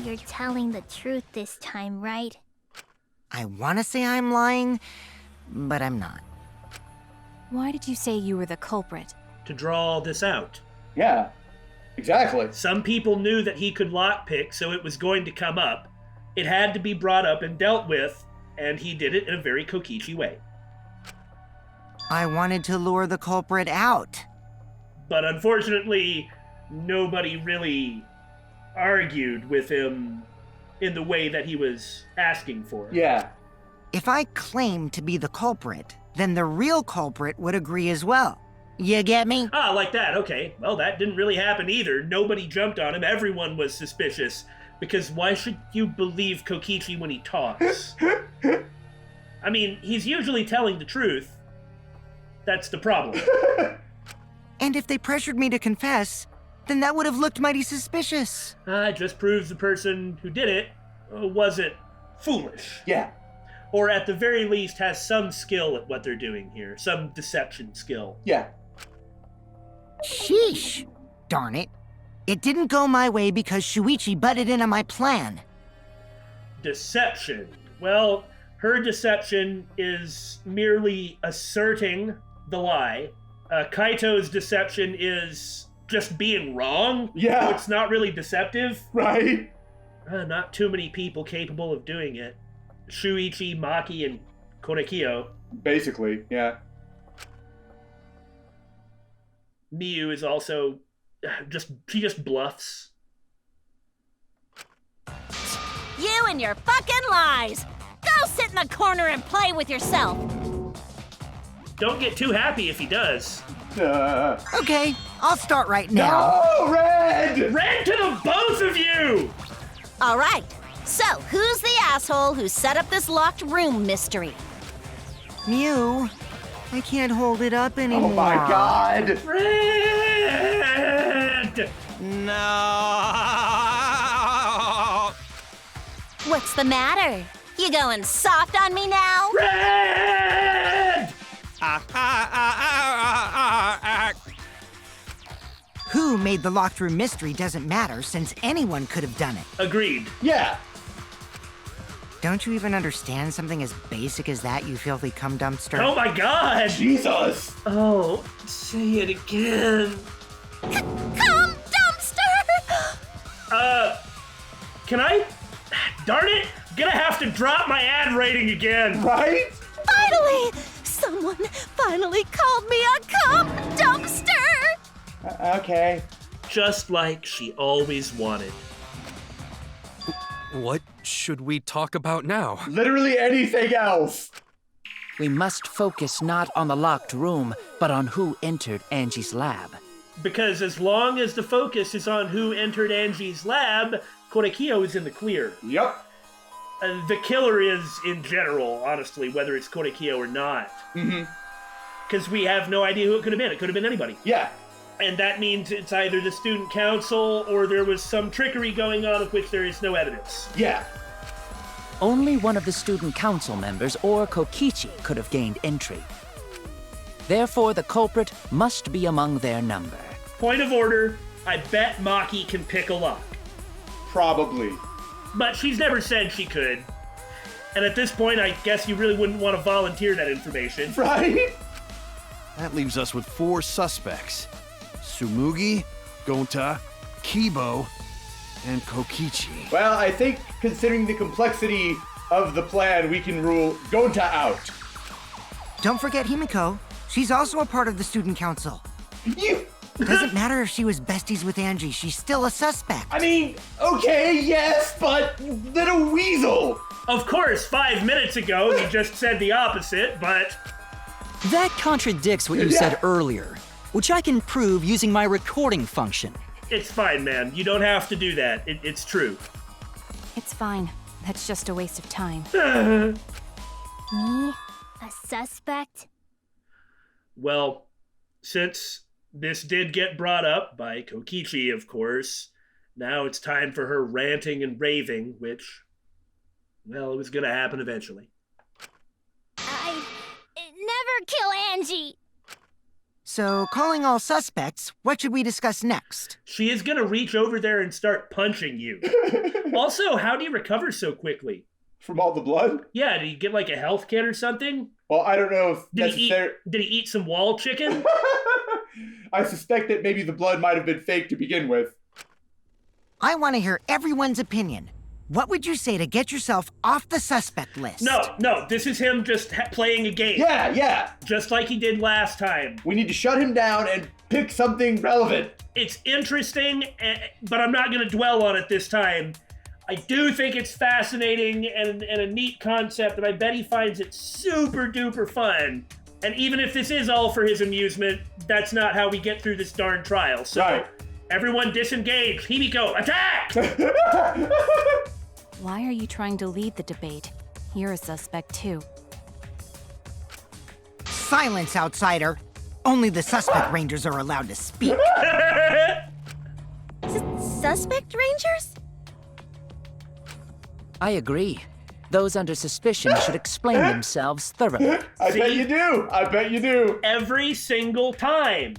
You're telling the truth this time, right? I want to say I'm lying, but I'm not. Why did you say you were the culprit? To draw this out. Yeah, exactly. Some people knew that he could lockpick, so it was going to come up. It had to be brought up and dealt with, and he did it in a very Kokichi way. I wanted to lure the culprit out. But unfortunately, nobody really argued with him in the way that he was asking for. Yeah. If I claim to be the culprit, then the real culprit would agree as well. You get me? Ah, like that, okay. Well, that didn't really happen either. Nobody jumped on him. Everyone was suspicious. Because why should you believe Kokichi when he talks? I mean, he's usually telling the truth. That's the problem. And if they pressured me to confess, then that would have looked mighty suspicious. It just proves the person who did it wasn't foolish. Yeah. Or at the very least has some skill at what they're doing here. Some deception skill. Yeah. Sheesh. Darn it. It didn't go my way because Shuichi butted in on my plan. Deception. Well, her deception is merely asserting the lie. Kaito's deception is just being wrong. Yeah. So it's not really deceptive. Right. Not too many people capable of doing it. Shuichi, Maki, and Korekiyo. Basically, yeah. Miyu is also she just bluffs. You and your fucking lies! Go sit in the corner and play with yourself! Don't get too happy if he does. Okay, I'll start right now. No, Red! Red to the both of you! All right, so who's the asshole who set up this locked room mystery? Mew, I can't hold it up anymore. Oh my god! Red! No! What's the matter? You going soft on me now? Red! Who made the locked room mystery doesn't matter since anyone could have done it. Agreed. Yeah. Don't you even understand something as basic as that, you filthy cum dumpster? Oh my god! Jesus! Oh, say it again. Cum dumpster! Can I? Darn it! Gonna have to drop my ad rating again. Right? Finally! Someone finally called me a cum dumpster! Okay. Just like she always wanted. What should we talk about now? Literally anything else. We must focus not on the locked room, but on who entered Angie's lab. Because as long as the focus is on who entered Angie's lab, Korekiyo is in the clear. Yep. The killer is, in general, honestly, whether it's Korekiyo or not. Mm-hmm. Because we have no idea who it could have been. It could have been anybody. Yeah. And that means it's either the student council or there was some trickery going on of which there is no evidence. Yeah. Only one of the student council members or Kokichi could have gained entry. Therefore, the culprit must be among their number. Point of order, I bet Maki can pick a lock. Probably. But she's never said she could. And at this point, I guess you really wouldn't want to volunteer that information. Right? That leaves us with 4 suspects. Tsumugi, Gonta, Kibo, and Kokichi. Well, I think considering the complexity of the plan, we can rule Gonta out. Don't forget Himiko. She's also a part of the student council. You... Doesn't matter if she was besties with Angie, she's still a suspect. I mean, okay, yes, but little weasel. Of course, 5 minutes ago, you just said the opposite, but... That contradicts what you said earlier, which I can prove using my recording function. It's fine, man. You don't have to do that. It's true. It's fine. That's just a waste of time. Me? A suspect? Well, since this did get brought up by Kokichi, of course, now it's time for her ranting and raving, which, well, it was gonna happen eventually. Never kill Angie! So, calling all suspects, what should we discuss next? She is gonna reach over there and start punching you. Also, how do you recover so quickly? From all the blood? Yeah, did he get like a health kit or something? Well, I don't know if Did he eat some wall chicken? I suspect that maybe the blood might have been fake to begin with. I want to hear everyone's opinion. What would you say to get yourself off the suspect list? No, this is him just playing a game. Yeah. Just like he did last time. We need to shut him down and pick something relevant. It's interesting, but I'm not going to dwell on it this time. I do think it's fascinating and a neat concept, and I bet he finds it super duper fun. And even if this is all for his amusement, that's not how we get through this darn trial. So, right. Everyone disengage. Himiko, attack! Why are you trying to lead the debate? You're a suspect too. Silence, outsider. Only the suspect rangers are allowed to speak. Suspect rangers? I agree. Those under suspicion should explain themselves thoroughly. I bet you do. Every single time.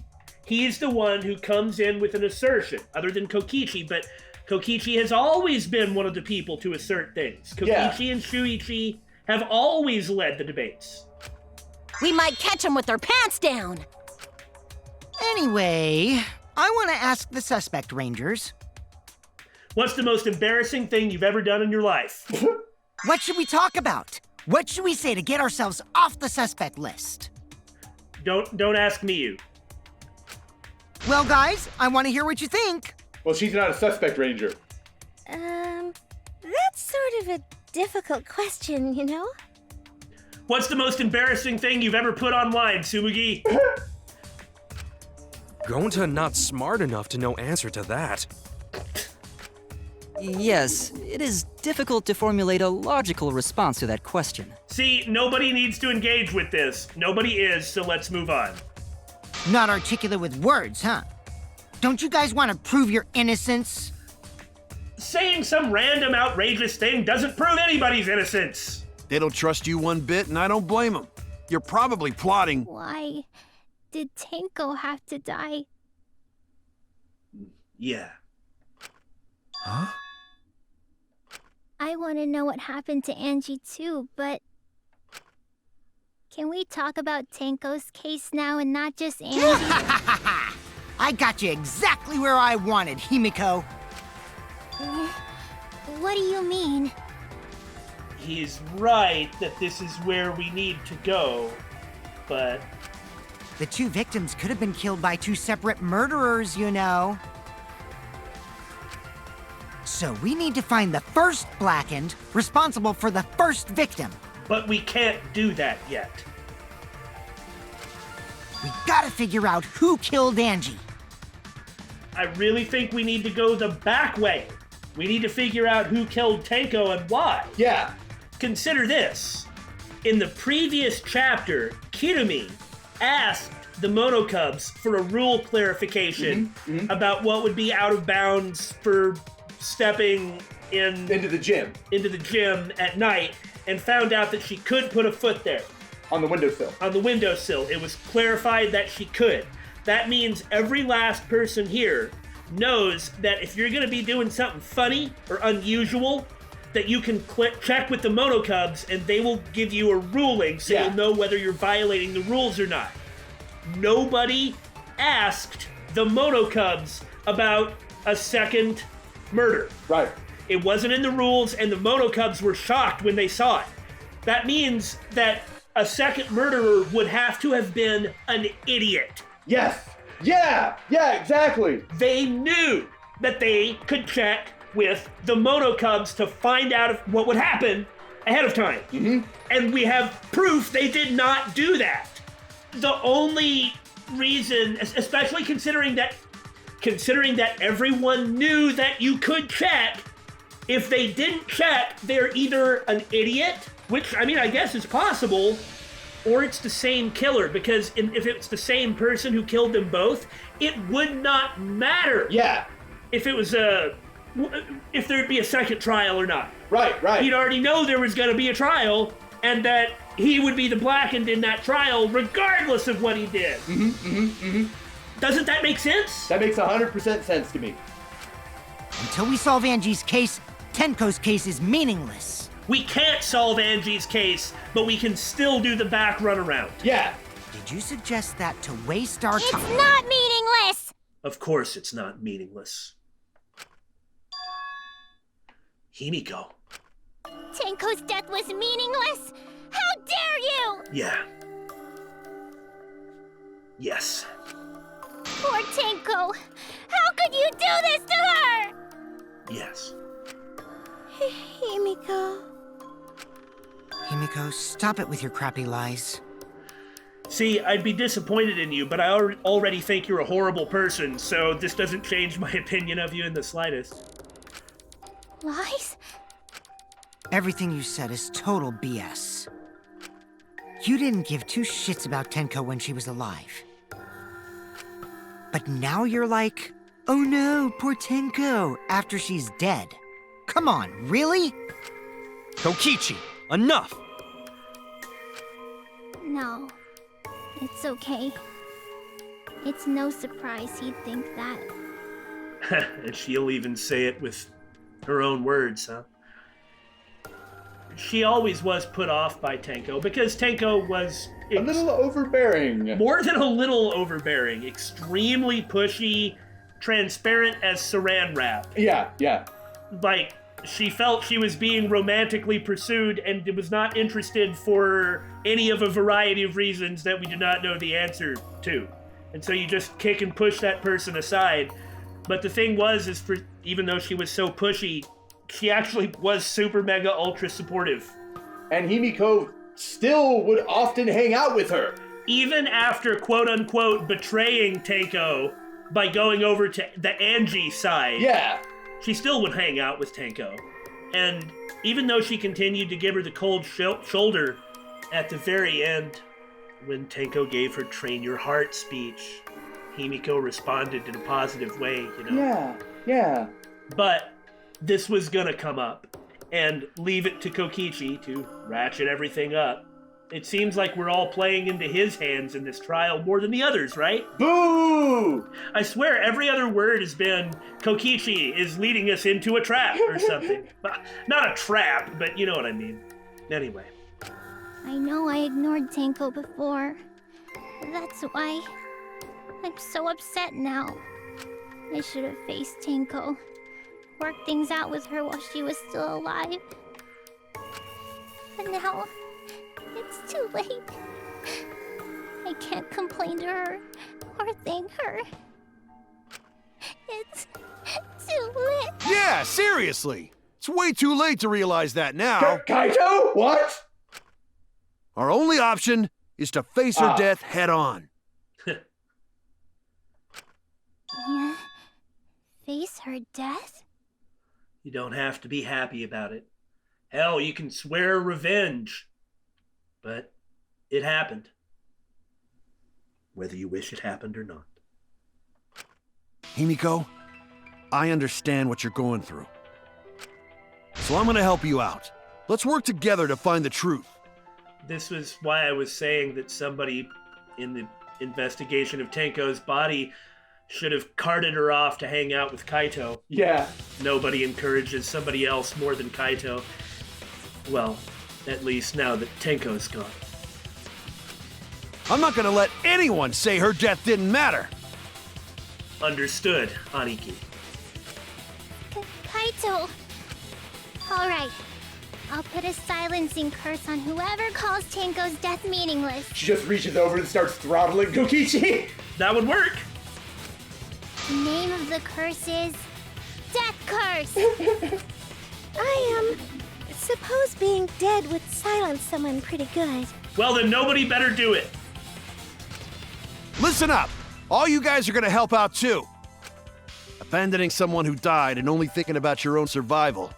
He's the one who comes in with an assertion, other than Kokichi, but Kokichi has always been one of the people to assert things. Kokichi and Shuichi have always led the debates. We might catch them with their pants down. Anyway, I want to ask the suspect rangers. What's the most embarrassing thing you've ever done in your life? What should we talk about? What should we say to get ourselves off the suspect list? Don't ask me, you. Well, guys, I want to hear what you think. Well, she's not a suspect ranger. That's sort of a difficult question, you know? What's the most embarrassing thing you've ever put online, Tsumugi? Gonta not smart enough to know answer to that. Yes, it is difficult to formulate a logical response to that question. See, nobody needs to engage with this. Nobody is, so let's move on. Not articulate with words, huh? Don't you guys want to prove your innocence? Saying some random outrageous thing doesn't prove anybody's innocence. They don't trust you one bit, and I don't blame them. You're probably plotting. Why did Tenko have to die? Yeah. Huh? I want to know what happened to Angie too, but... Can we talk about Tenko's case now and not just Angie? I got you exactly where I wanted, Himiko. What do you mean? He's right that this is where we need to go, but... The 2 victims could have been killed by 2 separate murderers, you know. So we need to find the first blackened responsible for the first victim. but we can't do that yet. We gotta figure out who killed Angie. I really think we need to go the back way. We need to figure out who killed Tenko and why. Yeah. Consider this. In the previous chapter, Kirumi asked the Monokubs for a rule clarification about what would be out of bounds for stepping into the gym at night, and found out that she could put a foot there. On the windowsill. On the windowsill. It was clarified that she could. That means every last person here knows that if you're going to be doing something funny or unusual, that you can check with the Monokubs and they will give you a ruling so you'll know whether you're violating the rules or not. Nobody asked the Monokubs about a second murder. Right. It wasn't in the rules, and the Monokubs were shocked when they saw it. That means that a second murderer would have to have been an idiot. Yes. Yeah, exactly. They knew that they could check with the Monokubs to find out what would happen ahead of time. And we have proof they did not do that. The only reason, especially considering that everyone knew that you could check, if they didn't check, they're either an idiot, which, I mean, I guess is possible, or it's the same killer, because if it's the same person who killed them both, it would not matter. Yeah. If it was if there'd be a second trial or not. Right. He'd already know there was going to be a trial, and that he would be the blackened in that trial, regardless of what he did. Doesn't that make sense? That makes 100% sense to me. Until we solve Angie's case, Tenko's case is meaningless. We can't solve Angie's case, but we can still do the back runaround. Yeah. Did you suggest that to waste our time? It's not meaningless! Of course it's not meaningless. Himiko. Tenko's death was meaningless? How dare you! Yeah. Yes. Poor Tenko! How could you do this to her? Yes. Himiko. Himiko, stop it with your crappy lies. See, I'd be disappointed in you, but I already think you're a horrible person, so this doesn't change my opinion of you in the slightest. Lies? Everything you said is total BS. You didn't give two shits about Tenko when she was alive. But now you're like, oh no, poor Tenko, after she's dead. Come on, really? Kokichi, enough! No. It's okay. It's no surprise he'd think that. And she'll even say it with her own words, huh? She always was put off by Tenko, because Tenko was... a little overbearing. More than a little overbearing. Extremely pushy, transparent as saran wrap. Yeah. Like, she felt she was being romantically pursued and was not interested for any of a variety of reasons that we do not know the answer to. And so you just kick and push that person aside. But the thing is for even though she was so pushy, she actually was super mega ultra supportive. And Himiko still would often hang out with her. Even after quote unquote betraying Tenko by going over to the Angie side. Yeah. She still would hang out with Tenko. And even though she continued to give her the cold shoulder, at the very end, when Tenko gave her train your heart speech, Himiko responded in a positive way, you know? Yeah. But this was gonna come up, and leave it to Kokichi to ratchet everything up. It seems like we're all playing into his hands in this trial more than the others, right? Boo! I swear every other word has been Kokichi is leading us into a trap or something. Not a trap, but you know what I mean. Anyway. I know I ignored Tenko before. That's why I'm so upset now. I should have faced Tenko. Worked things out with her while she was still alive. But now, it's too late. I can't complain to her or thank her. It's too late. Yeah, seriously. It's way too late to realize that now. Kaito? What? Our only option is to face her death head on. Yeah. Face her death? You don't have to be happy about it. Hell, you can swear revenge. But it happened. Whether you wish it happened or not. Himiko, I understand what you're going through. So I'm gonna help you out. Let's work together to find the truth. This was why I was saying that somebody in the investigation of Tenko's body should have carted her off to hang out with Kaito. Yeah. Nobody encourages somebody else more than Kaito. Well, at least now that Tenko's gone. I'm not gonna let anyone say her death didn't matter. Understood, Aniki. Kaito! Alright. I'll put a silencing curse on whoever calls Tenko's death meaningless. She just reaches over and starts throttling Kokichi. That would work. The name of the curse is Death Curse! I suppose being dead would silence someone pretty good. Well, then nobody better do it. Listen up! All you guys are gonna help out too. Abandoning someone who died and only thinking about your own survival.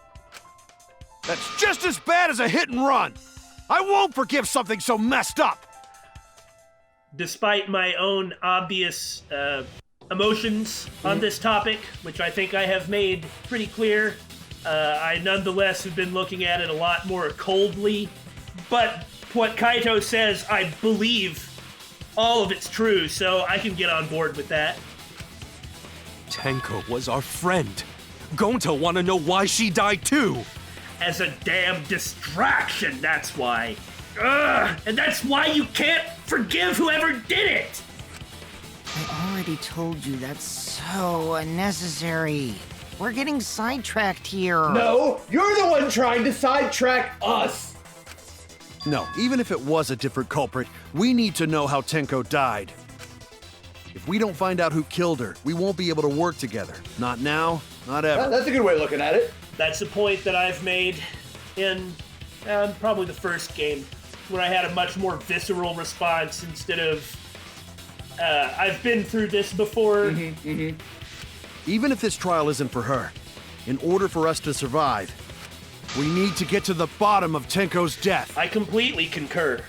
That's just as bad as a hit and run! I won't forgive something so messed up! Despite my own obvious emotions on this topic, which I think I have made pretty clear, I nonetheless have been looking at it a lot more coldly. But what Kaito says, I believe all of it's true, so I can get on board with that. Tenko was our friend. Gonta want to know why she died too. As a damn distraction, that's why. Ugh, and that's why you can't forgive whoever did it! I already told you that's so unnecessary. We're getting sidetracked here. No, you're the one trying to sidetrack us. No, even if it was a different culprit, we need to know how Tenko died. If we don't find out who killed her, we won't be able to work together. Not now, not ever. That's a good way of looking at it. That's a point that I've made in probably the first game, where I had a much more visceral response instead of, I've been through this before. Even if this trial isn't for her, in order for us to survive, we need to get to the bottom of Tenko's death. I completely concur.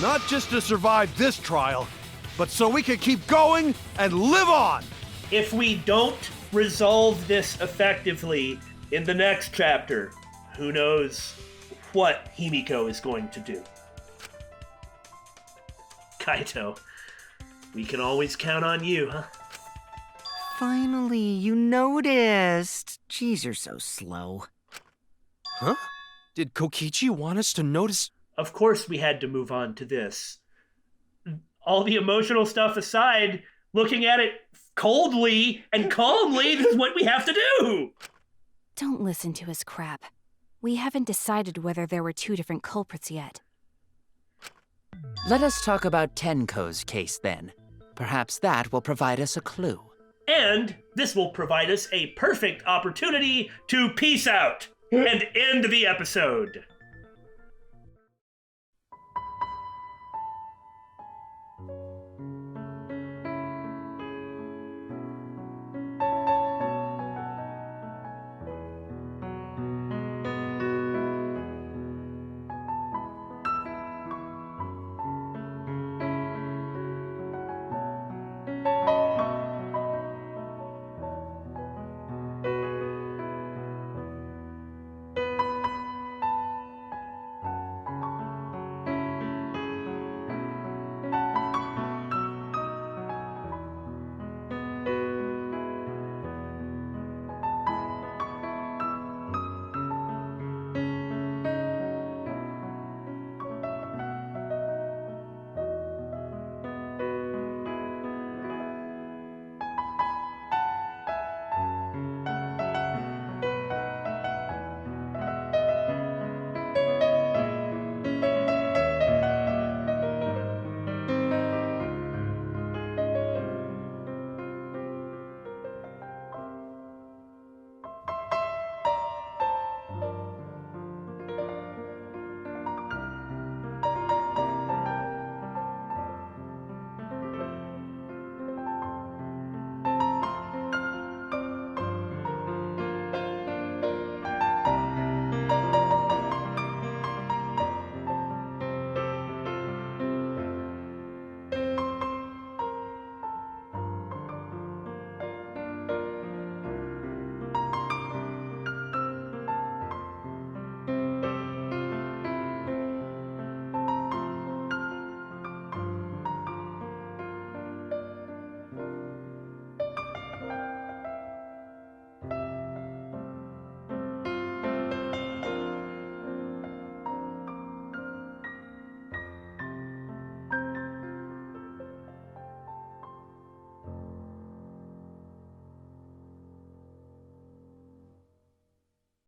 Not just to survive this trial, but so we can keep going and live on! If we don't resolve this effectively in the next chapter, who knows what Himiko is going to do. Kaito, we can always count on you, huh? Finally, you noticed. Jeez, you're so slow. Huh? Did Kokichi want us to notice? Of course we had to move on to this. All the emotional stuff aside, looking at it coldly and calmly, this is what we have to do! Don't listen to his crap. We haven't decided whether there were two different culprits yet. Let us talk about Tenko's case then. Perhaps that will provide us a clue. And this will provide us a perfect opportunity to peace out and end the episode.